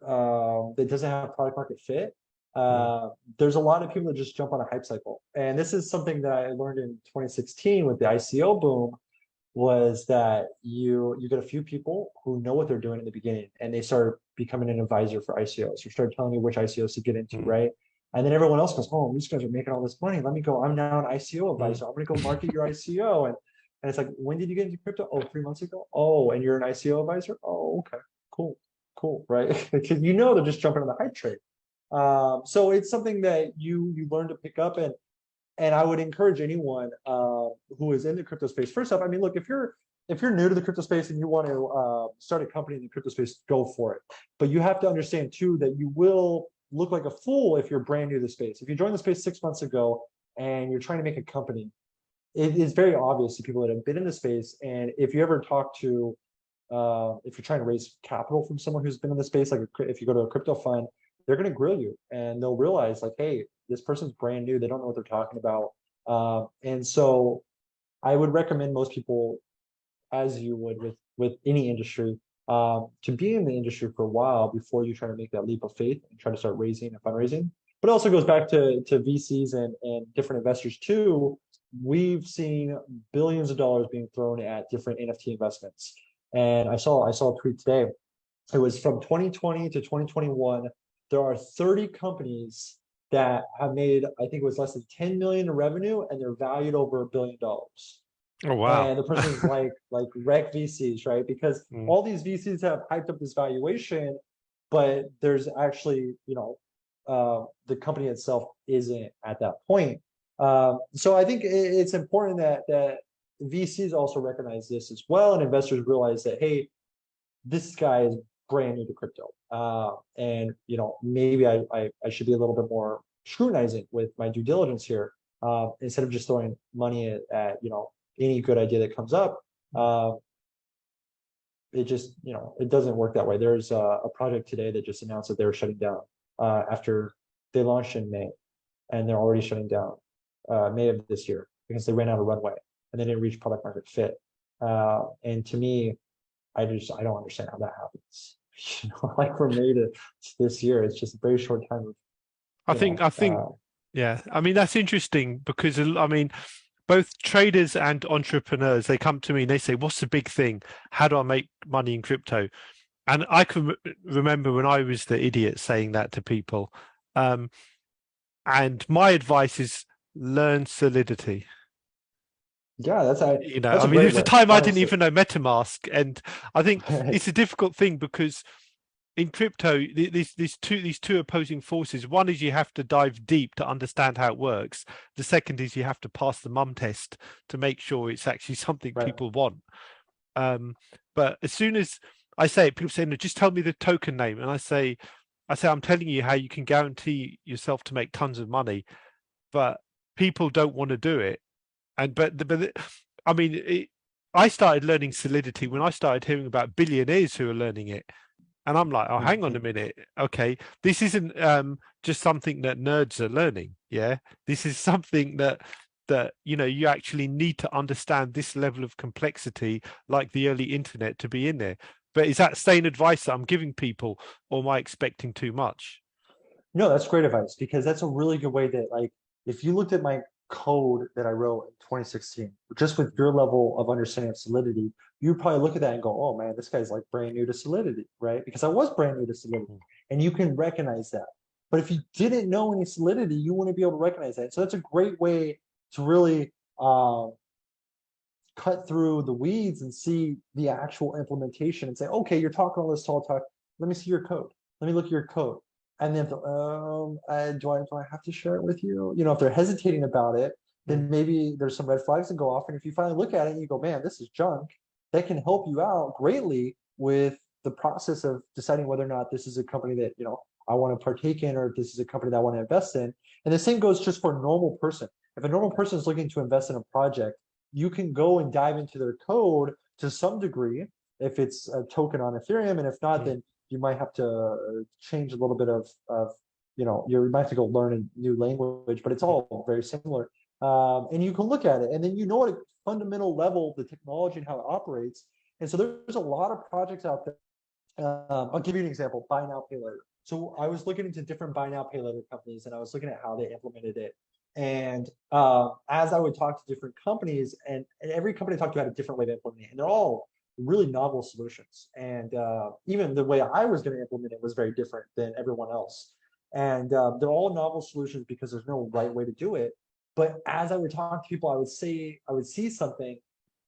that doesn't have product market fit, there's a lot of people that just jump on a hype cycle. And this is something that I learned in 2016 with the ICO boom, was that you get a few people who know what they're doing in the beginning, and they start becoming an advisor for ICOs, or start telling you which ICOs to get into, right? And then everyone else goes, oh, these guys are making all this money. Let me go. I'm now an ICO Mm. advisor. I'm going to go market your ICO. And it's like, when did you get into crypto? Oh, 3 months ago. Oh, and you're an ICO advisor? Oh, okay, cool, cool, right? Because you know they're just jumping on the hype trade. So it's something that you learn to pick up, and I would encourage anyone who is in the crypto space. First off, I mean, look, if you're new to the crypto space and you want to start a company in the crypto space, go for it. But you have to understand too that you will look like a fool if you're brand new to the space. If you joined the space 6 months ago and you're trying to make a company, it is very obvious to people that have been in the space. And if you ever talk to, if you're trying to raise capital from someone who's been in the space, like if you go to a crypto fund, they're going to grill you and they'll realize like, hey, this person's brand new. They don't know what they're talking about. And so I would recommend most people, as you would with any industry, to be in the industry for a while before you try to make that leap of faith and try to start raising and fundraising. But it also goes back to VCs and different investors too. We've seen billions of dollars being thrown at different NFT investments. And I saw a tweet today. It was from 2020 to 2021. There are 30 companies that have made, I think it was less than 10 million in revenue, and they're valued over $1 billion. Oh, wow. And the person's like wreck VCs, right? Because Mm. all these VCs have hyped up this valuation, but there's actually, the company itself isn't at that point. So I think it's important that VCs also recognize this as well, and investors realize that, hey, this guy is brand new to crypto, and maybe I should be a little bit more scrutinizing with my due diligence here, instead of just throwing money at any good idea that comes up. It just it doesn't work that way. There's a project today that just announced that they were shutting down after they launched in May, and they're already shutting down May of this year because they ran out of runway and they didn't reach product market fit. And to me, I don't understand how that happens. Like from May to this year, it's just a very short time of, I think, yeah. I mean, that's interesting because I mean, both traders and entrepreneurs, they come to me and they say, "What's the big thing? How do I make money in crypto?" And I can remember when I was the idiot saying that to people. And my advice is learn Solidity. yeah, that's I a mean, great there's a way, time I didn't honestly. even know MetaMask, and I think it's a difficult thing because in crypto, these two opposing forces. One is you have to dive deep to understand how it works. The second is you have to pass the mum test to make sure it's actually something Right. people want. But as soon as I say it, people say, "No, just tell me the token name," and I say, "I'm telling you how you can guarantee yourself to make tons of money," but people don't want to do it. And but I mean, I started learning Solidity when I started hearing about billionaires who are learning it. And I'm like, oh, hang on a minute. Okay, this isn't just something that nerds are learning. Yeah, this is something that you actually need to understand this level of complexity, like the early internet, to be in there. But is that sane advice that I'm giving people, or am I expecting too much? No, that's great advice, because that's a really good way that, like, if you looked at my code that I wrote in 2016, just with your level of understanding of Solidity, you'd probably look at that and go, oh man, this guy's like brand new to Solidity, right? Because I was brand new to Solidity, and you can recognize that. But if you didn't know any Solidity, you wouldn't be able to recognize that. So that's a great way to really cut through the weeds and see the actual implementation and say, okay, you're talking all this tall talk. Let me see your code. Let me look at your code. And then, do I have to share it with you? If they're hesitating about it, then maybe there's some red flags that go off. And if you finally look at it and you go, man, this is junk, that can help you out greatly with the process of deciding whether or not this is a company that, I want to partake in, or if this is a company that I want to invest in. And the same goes just for a normal person. If a normal person is looking to invest in a project, you can go and dive into their code to some degree if it's a token on Ethereum, and if not, then you might have to change a little bit of you might have to go learn a new language, but it's all very similar. And you can look at it, and then at a fundamental level the technology and how it operates. And so there's a lot of projects out there. I'll give you an example: buy now, pay later. So I was looking into different buy now, pay later companies, and I was looking at how they implemented it. And as I would talk to different companies, and every company I talked to had a different way to implement it, and they're all really novel solutions. And even the way I was going to implement it was very different than everyone else. And they're all novel solutions because there's no right way to do it. But as I would talk to people, I would see something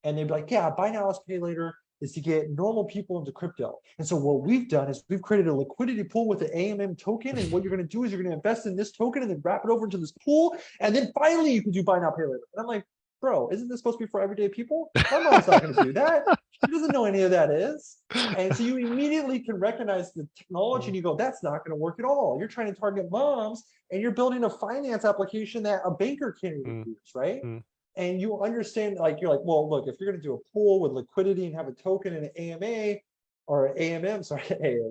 and they'd be like, yeah, buy now, pay later is to get normal people into crypto. And so what we've done is we've created a liquidity pool with the AMM token. And what you're going to do is you're going to invest in this token and then wrap it over into this pool. And then finally you can do buy now, pay later. And I'm like, bro, isn't this supposed to be for everyday people? My mom's not going to do that. She doesn't know any of that is. And so you immediately can recognize the technology and you go, that's not going to work at all. You're trying to target moms and you're building a finance application that a banker can't even use, right? And you understand, like, you're like, well, look, if you're going to do a pool with liquidity and have a token and an AMA or AMM, sorry, an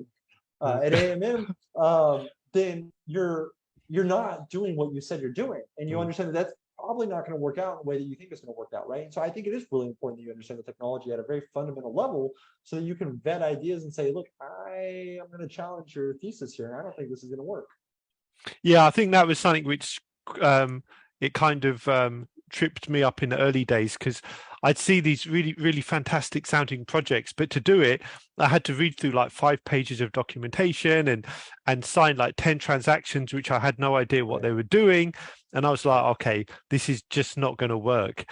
AMM, then you're not doing what you said you're doing. And you understand that that's probably not going to work out in the way that you think it's going to work out, right? And so I think it is really important that you understand the technology at a very fundamental level so that you can vet ideas and say, look, I am going to challenge your thesis here. And I don't think this is going to work. Yeah, I think that was something which it kind of tripped me up in the early days, because I'd see these really fantastic sounding projects, but to do it I had to read through like 5 pages of documentation and sign like 10 transactions which I had no idea what they were doing, and I was like, okay, this is just not going to work.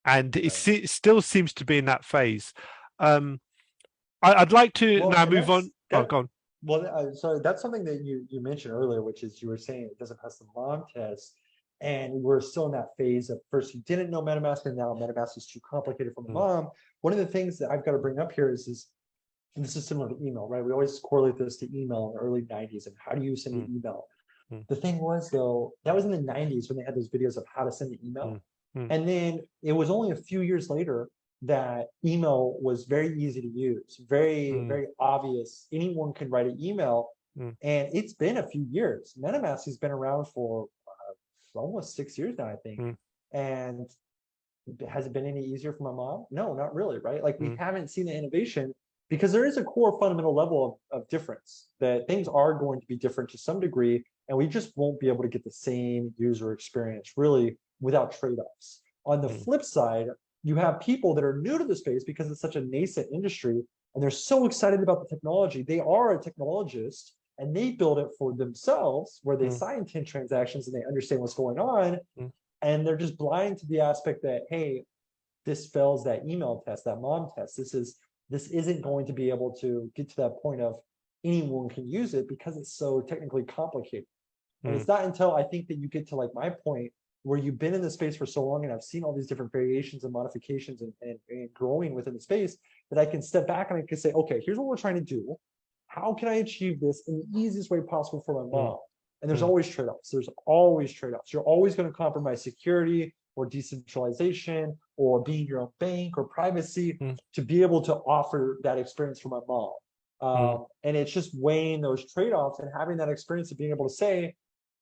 And it still seems to be in that phase. I'd like to now move on. Oh, go on. Well, so that's something that you mentioned earlier, which is you were saying it doesn't pass the mom test. And we're still in that phase of first you didn't know MetaMask and now MetaMask is too complicated for my mom. One of the things that I've got to bring up here is and this is similar to email, right? We always correlate this to email in the early 90s and how do you send an email? The thing was, though, that was in the 90s when they had those videos of how to send an email. And then it was only a few years later that email was very easy to use, very obvious. Anyone can write an email. And it's been a few years. MetaMask has been around for almost 6 years now, I think. And has it been any easier for my mom? No, not really, right? Like we haven't seen the innovation because there is a core fundamental level of difference that things are going to be different to some degree, and we just won't be able to get the same user experience really without trade-offs. On the flip side, you have people that are new to the space because it's such a nascent industry and they're so excited about the technology. They are a technologist and they build it for themselves where they sign 10 transactions and they understand what's going on. And they're just blind to the aspect that, hey, this fails that email test, that mom test. This isn't going to be able to get to that point of anyone can use it because it's so technically complicated. And it's not until I think that you get to like my point where you've been in the space for so long and I've seen all these different variations and modifications and growing within the space that I can step back and I can say, okay, here's what we're trying to do. How can I achieve this in the easiest way possible for my mom? And there's always trade-offs. There's always trade-offs. You're always going to compromise security or decentralization or being your own bank or privacy to be able to offer that experience for my mom. And it's just weighing those trade-offs and having that experience of being able to say,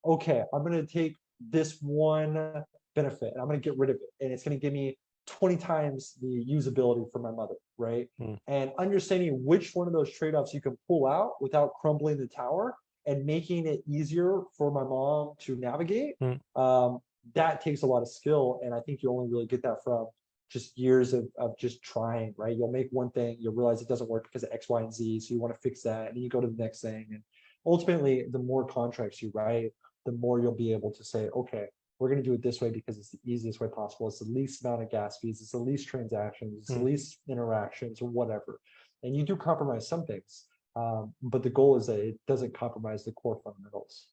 okay, I'm going to take this one benefit and I'm going to get rid of it. And it's going to give me 20 times the usability for my mother, right? And understanding which one of those trade-offs you can pull out without crumbling the tower and making it easier for my mom to navigate, that takes a lot of skill. And I think you only really get that from just years of just trying, right? You'll make one thing, you'll realize it doesn't work because of X, Y, and Z. So you want to fix that. And then you go to the next thing. And ultimately, the more contracts you write, the more you'll be able to say, okay, we're going to do it this way because it's the easiest way possible. It's the least amount of gas fees. It's the least transactions. It's the least interactions or whatever. And you do compromise some things. But the goal is that it doesn't compromise the core fundamentals.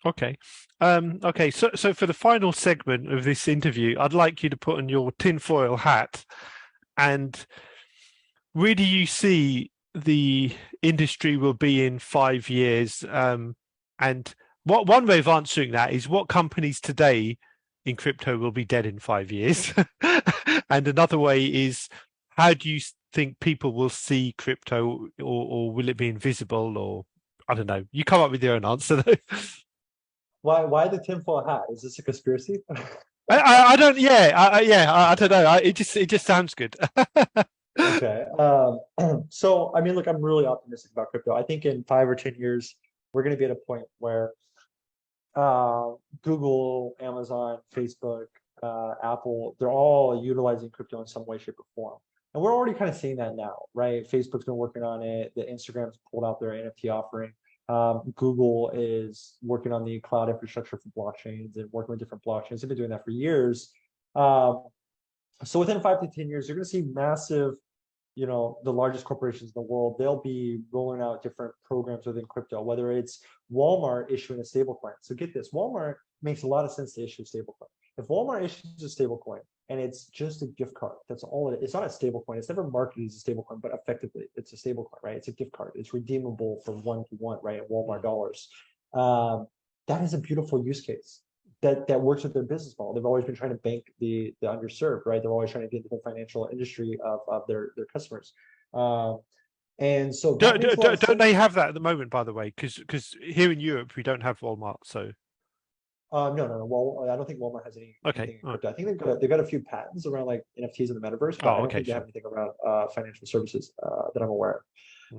Okay. Okay. So for the final segment of this interview, I'd like you to put on your tinfoil hat. And where do you see the industry will be in 5 years? And what one way of answering that is what companies today in crypto will be dead in 5 years? And another way is how do you think people will see crypto, or will it be invisible, or I don't know. You come up with your own answer though. Why the tinfoil hat? Is this a conspiracy? I don't. Yeah, I don't know. It just sounds good. Okay. So I mean, look, I'm really optimistic about crypto. I think in 5 or 10 years, we're going to be at a point where Google, Amazon, Facebook, Apple, they're all utilizing crypto in some way, shape, or form. And we're already kind of seeing that now, right? Facebook's been working on it. The Instagram's pulled out their NFT offering. Google is working on the cloud infrastructure for blockchains and working with different blockchains. They've been doing that for years. So within 5 to 10 years, you're going to see massive, the largest corporations in the world, they'll be rolling out different programs within crypto, whether it's Walmart issuing a stablecoin. So get this, Walmart makes a lot of sense to issue a stablecoin. If Walmart issues a stablecoin and it's just a gift card, that's all it is. It's not a stablecoin. It's never marketed as a stablecoin, but effectively it's a stablecoin, right? It's a gift card. It's redeemable for one-to-one, right? In Walmart dollars. That is a beautiful use case that works with their business model. They've always been trying to bank the underserved, right? They're always trying to get into the financial industry of their customers. And so don't they have that at the moment, by the way? Because here in Europe we don't have Walmart, so. No. Well, I don't think Walmart has anything in crypto. I think they've got a few patents around like NFTs in the metaverse, but I don't think they have anything around financial services that I'm aware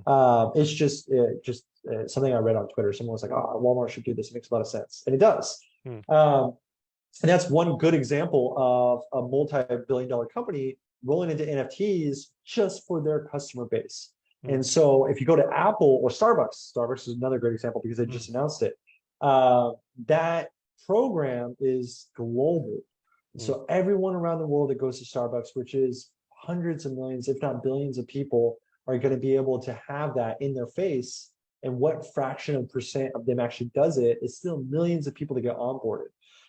of. It's just something I read on Twitter. Someone was like, "Oh, Walmart should do this. It makes a lot of sense," and it does. And that's one good example of a multi-billion-dollar company rolling into NFTs just for their customer base. And so if you go to Apple or Starbucks is another great example because they just announced it. That program is global. So everyone around the world that goes to Starbucks, which is hundreds of millions, if not billions of people, are going to be able to have that in their face. And what fraction of percent of them actually does it is still millions of people to get onboarded.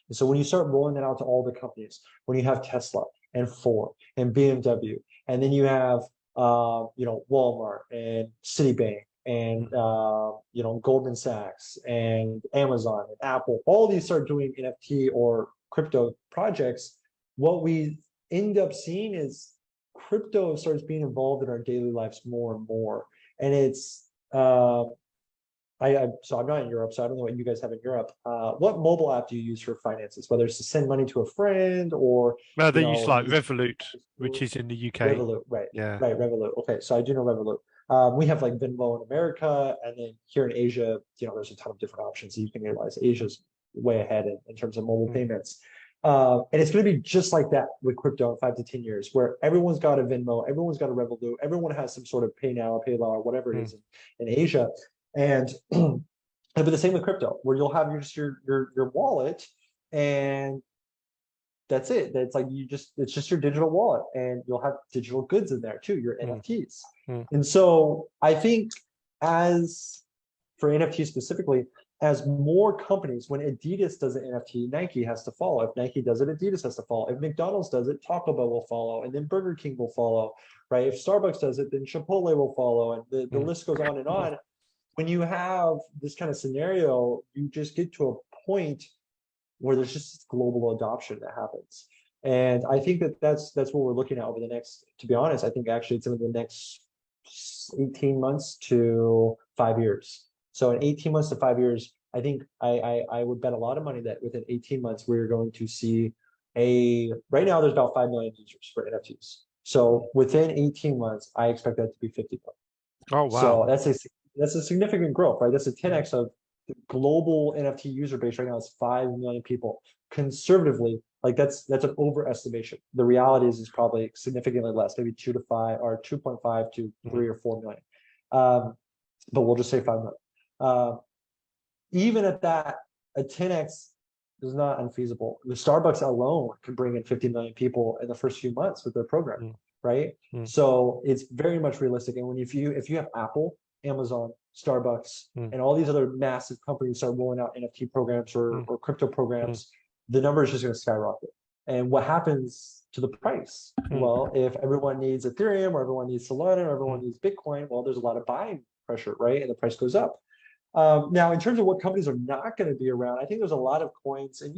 And so when you start rolling that out to all the companies, when you have Tesla and Ford and BMW, and then you have Walmart and Citibank and Goldman Sachs and Amazon and Apple, all these start doing NFT or crypto projects, what we end up seeing is crypto starts being involved in our daily lives more and more. And it's so I'm not in Europe, so I don't know what you guys have in Europe. What mobile app do you use for finances, whether it's to send money to a friend or they use like Revolut, which is in the UK. Revolut, right? Yeah, right. Revolut. Okay, so I do know Revolut. We have like Venmo in America, and then here in Asia, there's a ton of different options that you can utilize. Asia's way ahead in terms of mobile payments. And it's going to be just like that with crypto in 5 to 10 years, where everyone's got a Venmo, everyone's got a Revolut, everyone has some sort of pay now or pay law or whatever it is in Asia. And it'll be the same with crypto, where you'll have your wallet, and that's it. That's like it's just your digital wallet, and you'll have digital goods in there too, your NFTs. And so I think as for NFTs specifically, as more companies, when Adidas does an NFT, Nike has to follow. If Nike does it, Adidas has to follow. If McDonald's does it, Taco Bell will follow, and then Burger King will follow, right? If Starbucks does it, then Chipotle will follow, and the list goes on and on. When you have this kind of scenario, you just get to a point where there's just global adoption that happens. And I think that's what we're looking at over the next, to be honest, I think actually it's in the next 18 months to 5 years. So in 18 months to 5 years, I think I would bet a lot of money that within 18 months, we're going to see right now there's about 5 million users for NFTs. So within 18 months, I expect that to be 50 million. Oh, wow. So that's a significant growth, right? That's a 10x of the global NFT user base right now is 5 million people. Conservatively, like that's an overestimation. The reality is probably significantly less, maybe 2 to 5 or 2.5 to 3 or 4 million. But we'll just say 5 million. Even at that, a 10x is not unfeasible. The Starbucks alone can bring in 50 million people in the first few months with their program, right? So it's very much realistic. And if you have Apple, Amazon, Starbucks, and all these other massive companies start rolling out NFT programs or crypto programs, the number is just going to skyrocket. And what happens to the price? Well, if everyone needs Ethereum or everyone needs Solidity or everyone needs Bitcoin, well, there's a lot of buying pressure, right? And the price goes up. Now, in terms of what companies are not going to be around, I think there's a lot of coins, and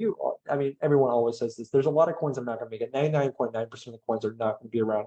everyone always says this, there's a lot of coins that are not going to make it. 99.9% of the coins are not going to be around.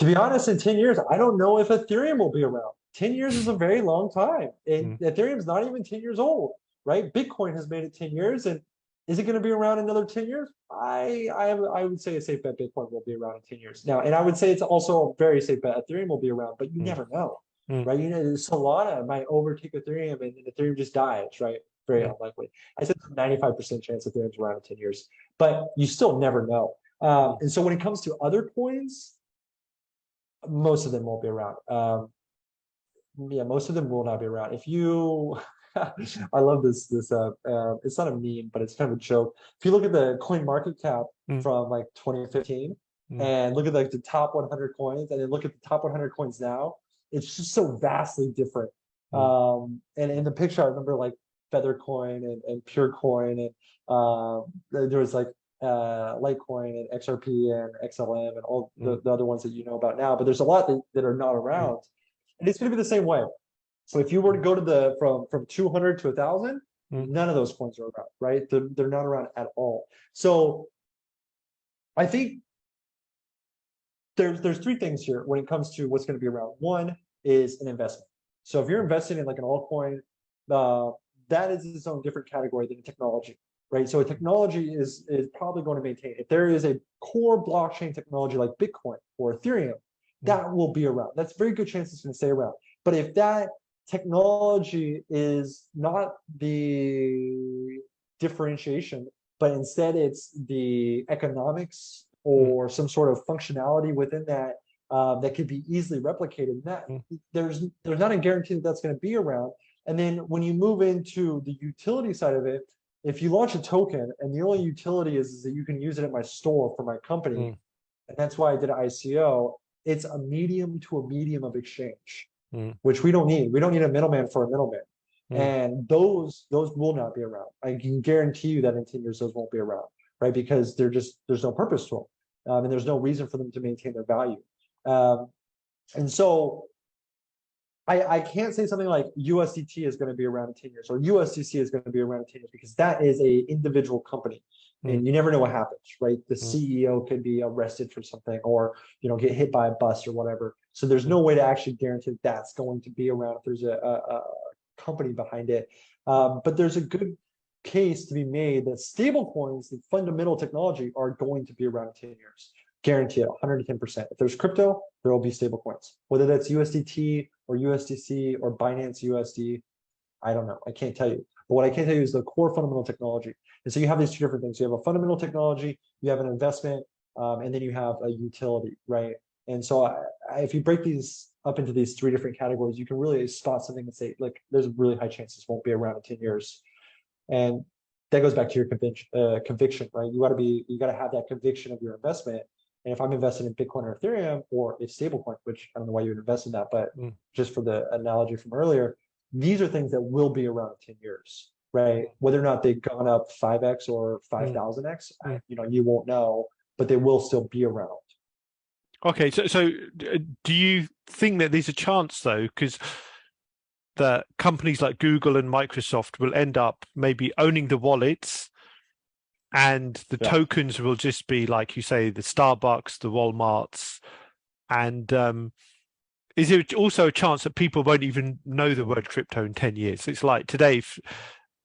To be honest, in 10 years, I don't know if Ethereum will be around. 10 years is a very long time. And Ethereum's not even 10 years old, right? Bitcoin has made it 10 years. And is it going to be around another 10 years? I would say a safe bet Bitcoin will be around in 10 years. Now, and I would say it's also a very safe bet Ethereum will be around, but you never know, right? Solana might overtake Ethereum and Ethereum just dies, right? Very unlikely. I said 95% chance Ethereum's around in 10 years, but you still never know. And so when it comes to other coins, most of them won't be around. Yeah, most of them will not be around. If you, I love this. It's not a meme, but it's kind of a joke. If you look at the coin market cap Mm, from like 2015, mm, and look at like the top 100 coins, and then look at the top 100 coins now, it's just so vastly different. mm, And in the picture, I remember like Feather Coin and Pure Coin, and there was like Litecoin and XRP and XLM and all mm, the other ones that you know about now. But there's a lot that are not mm, around. And it's going to be the same way. So if you were to go to the from 200 to 1,000, mm, none of those coins are around, right? They're not around at all. So I think there's three things here when it comes to what's going to be around. One is an investment. So if you're investing in like an altcoin, that is its own different category than technology, right? So a technology is probably going to maintain. If there is a core blockchain technology like Bitcoin or Ethereum, that will be around. That's a very good chance it's going to stay around. But if that technology is not the differentiation, but instead it's the economics mm, or some sort of functionality within that that could be easily replicated, that mm, there's not a guarantee that that's going to be around. And then when you move into the utility side of it, if you launch a token and the only utility is that you can use it at my store for my company, mm, and that's why I did an ICO, it's a medium to a medium of exchange, mm, which we don't need. We don't need a middleman for a middleman. mm. And those will not be around. I can guarantee you that in 10 years, those won't be around, right? Because there's no purpose to them. And there's no reason for them to maintain their value. Um, and so I can't say something like USDT is going to be around in 10 years or USDC is going to be around in 10 years because that is a individual company Mm, and you never know what happens, right? The mm, CEO could be arrested for something or, get hit by a bus or whatever. So there's mm, no way to actually guarantee that's going to be around if there's a company behind it. But there's a good case to be made that stable coins, the fundamental technology, are going to be around in 10 years. Guarantee it, 110%. If there's crypto, there will be stable coins. Whether that's USDT or USDC or Binance USD, I don't know. I can't tell you. But what I can tell you is the core fundamental technology. And so you have these two different things. You have a fundamental technology, you have an investment, and then you have a utility, right? And so if you break these up into these three different categories, you can really spot something and say, like, there's a really high chance this won't be around in 10 years. And that goes back to your conviction, right? You got to have that conviction of your investment. And if I'm invested in Bitcoin or Ethereum or a stablecoin, which I don't know why you would invest in that, but mm, just for the analogy from earlier, these are things that will be around in 10 years, right? Whether or not they've gone up 5x or mm, 5,000x, mm. you won't know, but they will still be around. Okay, so do you think that there's a chance though, because that companies like Google and Microsoft will end up maybe owning the wallets and the Yeah. tokens will just be like you say, the Starbucks, the Walmarts, and is there also a chance that people won't even know the word crypto in 10 years? It's like today,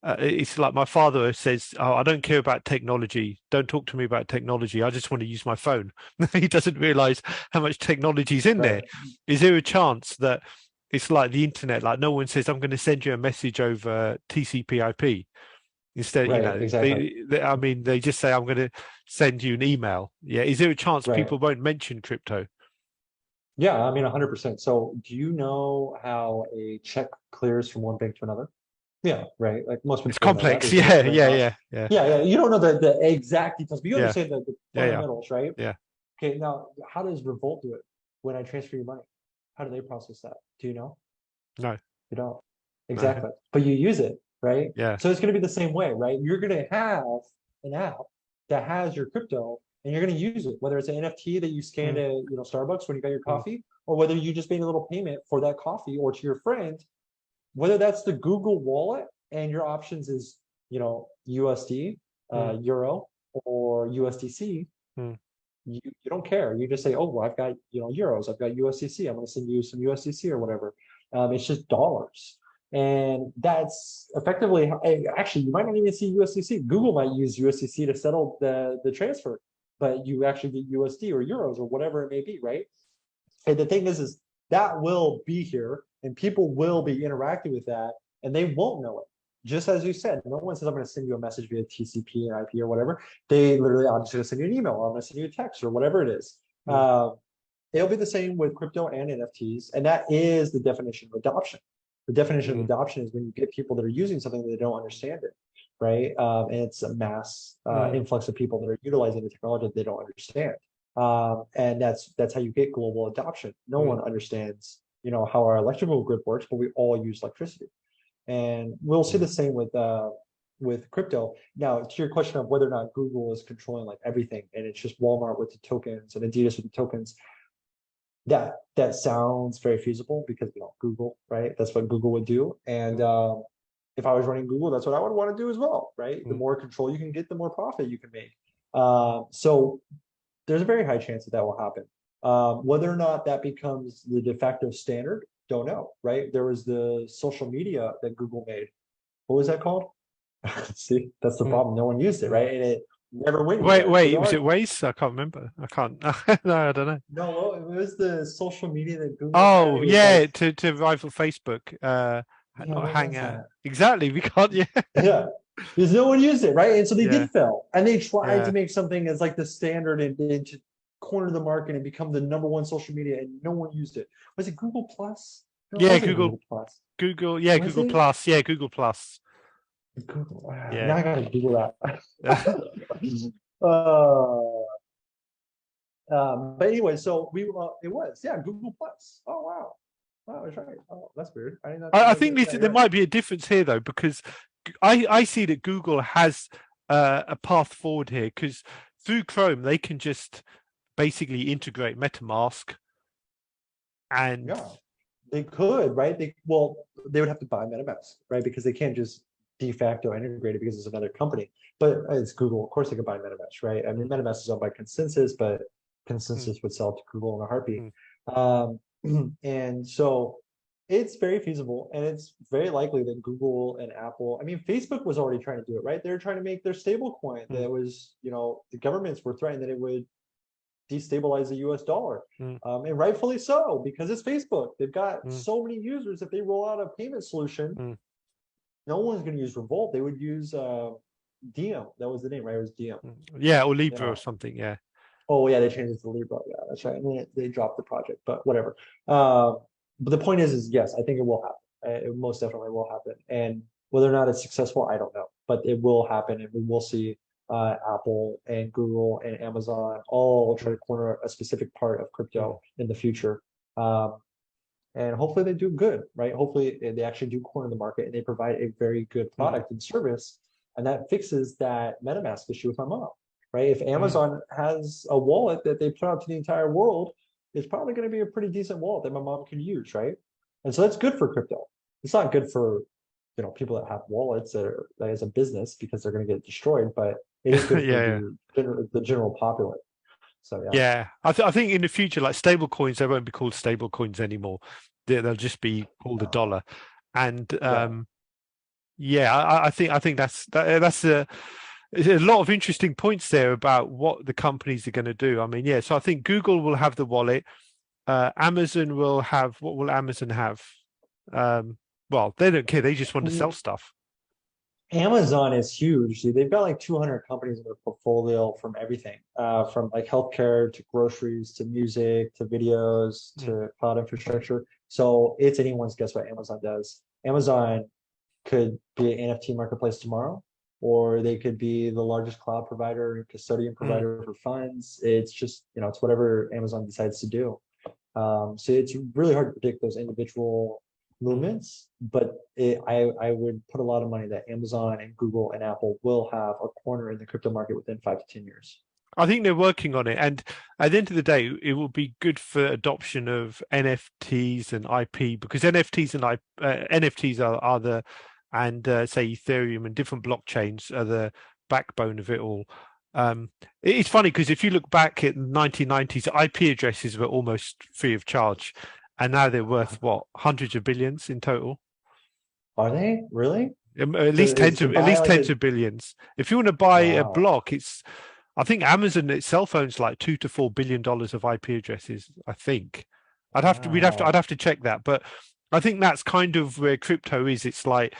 it's like my father says, "Oh, I don't care about technology. Don't talk to me about technology. I just want to use my phone." He doesn't realize how much technology is in there. Right. Is there a chance that it's like the internet? Like no one says, "I'm going to send you a message over TCP/IP." Instead, Right. Exactly. I mean, they just say, "I'm going to send you an email." Yeah. Is there a chance Right. people won't mention crypto? Yeah. I mean, 100%. So do you know how a check clears from one bank to another? Yeah, right. Like most It's people know that. complex. There's different Yeah. clearing Yeah. houses. Yeah. Yeah. Yeah, yeah. You don't know the exact details, but you Yeah. understand the Yeah. Yeah. fundamentals, right? Yeah. Okay, now how does Revolt do it when I transfer your money? How do they process that? Do you know? No. You don't. No. Exactly. But you use it, right? Yeah. So it's going to be the same way, right? You're going to have an app that has your crypto and you're going to use it, whether it's an NFT that you scanned Mm, at, Starbucks when you got your mm, coffee, or whether you just made a little payment for that coffee or to your friend, whether that's the Google wallet and your options is, USD, mm, Euro, or USDC, mm, you don't care. You just say, oh, well, I've got, euros, I've got USDC. I'm going to send you some USDC or whatever. It's just dollars. And that's effectively, actually, you might not even see USDC. Google might use USDC to settle the transfer, but you actually get USD or euros or whatever it may be, right? And the thing is that will be here and people will be interacting with that and they won't know it. Just as you said, no one says, I'm going to send you a message via TCP and IP or whatever. They literally, I'm just going to send you an email or I'm going to send you a text or whatever it is. mm, it'll be the same with crypto and NFTs, and that is the definition of adoption. The definition of adoption is when you get people that are using something that they don't understand it, right? And it's a mass influx of people that are utilizing the technology that they don't understand. And that's how you get global adoption. No one understands, you know, how our electrical grid works, but we all use electricity. And we'll see the same with crypto. Now, to your question of whether or not Google is controlling like everything, and it's just Walmart with the tokens and Adidas with the tokens, that sounds very feasible because, you know, Google, right? That's what Google would do. And if I was running Google, that's what I would want to do as well, right? The more control you can get, the more profit you can make. So there's a very high chance that that will happen. Whether or not that becomes the de facto standard, don't know, right? There was the social media that Google made. What was that called? See, that's the problem. No one used it, right? And it never went. Wait, was it Waze? I can't remember. I can't. No, I don't know. No, it was the social media that Google. Oh, yeah, like, to rival Facebook. Not Hangout. Exactly. We can't. Yeah. Yeah. Because no one used it, right? And so they did fail, and they tried to make something as like the standard and to corner the market and become the #1 social media, and no one used it. Was it Google Plus? No, yeah, Google Plus. Google, yeah, was Google Plus. Yeah, Google Plus. Google. Yeah. Now I gotta Google that. But anyway, so it was Google Plus. Oh wow, that's right. Oh, that's weird. I think there might be a difference here though, because I see that Google has a path forward here, because through Chrome they can just basically integrate MetaMask, and they could, right? They would have to buy MetaMask, right? Because they can't just de facto integrate it because it's another company. But it's Google, of course they could buy MetaMask, right? I mean, MetaMask is owned by Consensus, but Consensus would sell to Google in a heartbeat. And so it's very feasible, and it's very likely that Google and Apple, I mean, Facebook was already trying to do it, right? They're trying to make their stable coin that was, you know, the governments were threatened that it would destabilize the US dollar. And rightfully so, because it's Facebook. They've got so many users. If they roll out a payment solution, no one's going to use Revolt. They would use Diem. That was the name, right? It was Diem. Yeah, or Libra or something, yeah. Oh, yeah, they changed it to Libra. Yeah, that's right. And then they dropped the project, but whatever. But the point is yes, I think it will happen. It most definitely will happen. And whether or not it's successful, I don't know. But it will happen, and we will see Apple and Google and Amazon all try to corner a specific part of crypto in the future. And hopefully they do good, right? Hopefully they actually do corner the market and they provide a very good product and service. And that fixes that MetaMask issue with my mom, right? If Amazon has a wallet that they put out to the entire world, it's probably going to be a pretty decent wallet that my mom can use, right? And so that's good for crypto. It's not good for, you know, people that have wallets that are like, as a business, because they're going to get destroyed, but it is good for the general populace. So I think in the future, like stable coins, they won't be called stable coins anymore. They'll just be called a dollar. And I think that's a lot of interesting points there about what the companies are going to do. I mean, so I think Google will have the wallet. Amazon will have, what will Amazon have? Well, they don't care. They just want to sell stuff. Amazon is huge. They've got like 200 companies in their portfolio, from everything, from like healthcare to groceries to music to videos to cloud infrastructure. So it's anyone's guess what Amazon does. Amazon could be an NFT marketplace tomorrow, or they could be the largest cloud provider and custodian provider for funds. It's just, you know, it's whatever Amazon decides to do. So it's really hard to predict those individual movements, but I would put a lot of money that Amazon and Google and Apple will have a corner in the crypto market within 5 to 10 years. I think they're working on it, and at the end of the day, it will be good for adoption of NFTs and IP, because NFTs and NFTs are the, and say Ethereum and different blockchains are the backbone of it all. It's funny because if you look back at the 1990s, IP addresses were almost free of charge. And now they're worth what, hundreds of billions in total? Are they really? At least tens of billions. If you want to buy a block, I think Amazon itself owns like $2 to $4 billion of IP addresses. I think I'd have to check that, but I think that's kind of where crypto is. It's like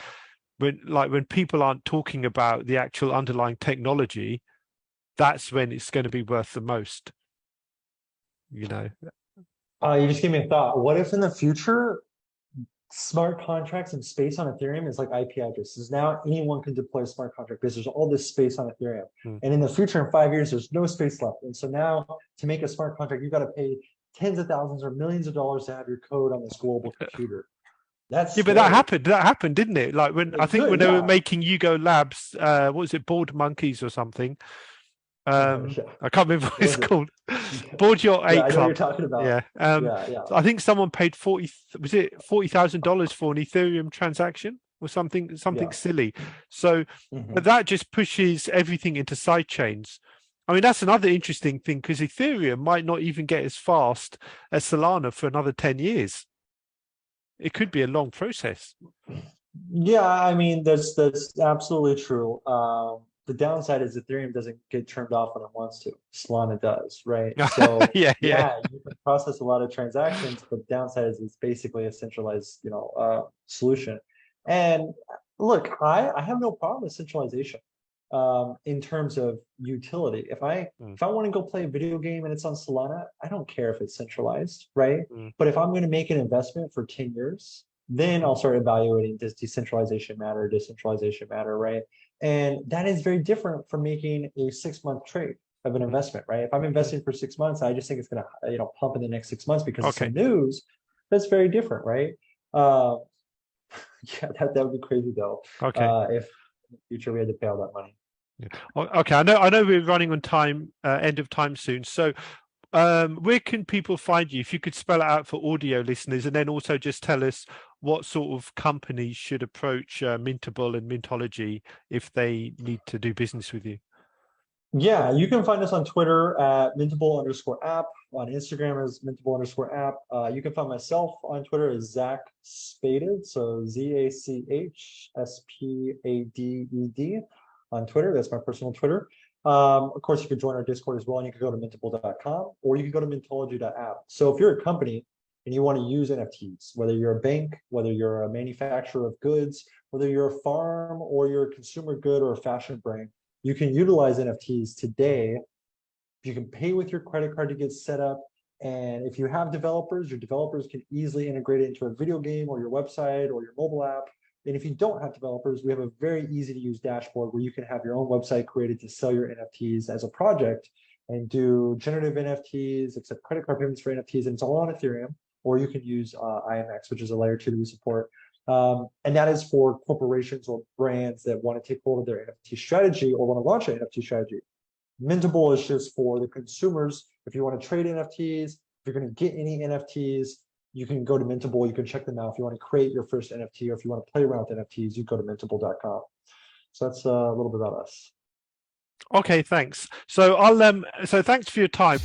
when people aren't talking about the actual underlying technology, that's when it's going to be worth the most. You know. You just gave me a thought. What if in the future smart contracts and space on Ethereum is like IP addresses? Now anyone can deploy a smart contract because there's all this space on Ethereum. Hmm. And in the future, in 5 years, there's no space left. And so now to make a smart contract, you got to pay tens of thousands or millions of dollars to have your code on this global computer. That's Yeah, but that happened. That happened, didn't it? Like when I think when they were making Yugo Labs, what was it, Board Monkeys or something? I can't remember what it's called. Board Your 8 I know Club. what you're talking about. Yeah. Yeah. I think someone paid $40,000 for an Ethereum transaction or something silly. So but that just pushes everything into side chains. I mean, that's another interesting thing because Ethereum might not even get as fast as Solana for another 10 years. It could be a long process. Yeah, I mean, that's absolutely true. The downside is Ethereum doesn't get turned off when it wants to. Solana does, right? So yeah, you can process a lot of transactions, but the downside is it's basically a centralized, solution. And look, I have no problem with centralization in terms of utility. If I want to go play a video game and it's on Solana, I don't care if it's centralized, right? But if I'm going to make an investment for 10 years, then I'll start evaluating, does decentralization matter, right? And that is very different from making a 6-month trade of an investment, right? If I'm investing for 6 months, I just think it's going to, pump in the next 6 months because it's some news. That's very different, right? Yeah, that would be crazy though. If in the future we had to pay all that money. Yeah. Okay, I know we're running on time, end of time soon. So where can people find you? If you could spell it out for audio listeners, and then also just tell us what sort of companies should approach Mintable and Mintology if they need to do business with you. Yeah, you can find us on Twitter at Mintable_app, on Instagram as Mintable_app. You can find myself on Twitter as Zach Spaded, so ZACHSPADED on Twitter. That's my personal Twitter. Of course, you can join our Discord as well, and you can go to mintable.com or you can go to mintology.app. So if you're a company and you want to use NFTs, whether you're a bank, whether you're a manufacturer of goods, whether you're a farm or you're a consumer good or a fashion brand, you can utilize NFTs today. You can pay with your credit card to get set up. And if you have developers, your developers can easily integrate it into a video game or your website or your mobile app. And if you don't have developers, we have a very easy to use dashboard where you can have your own website created to sell your NFTs as a project and do generative NFTs, accept credit card payments for NFTs, and it's all on Ethereum. Or you can use IMX, which is a layer 2 that we support. And that is for corporations or brands that want to take hold of their NFT strategy or want to launch an NFT strategy. Mintable is just for the consumers. If you want to trade NFTs, if you're going to get any NFTs, you can go to Mintable. You can check them out. If you want to create your first NFT or if you want to play around with NFTs, you go to mintable.com. So that's a little bit about us. Okay, thanks. So so thanks for your time.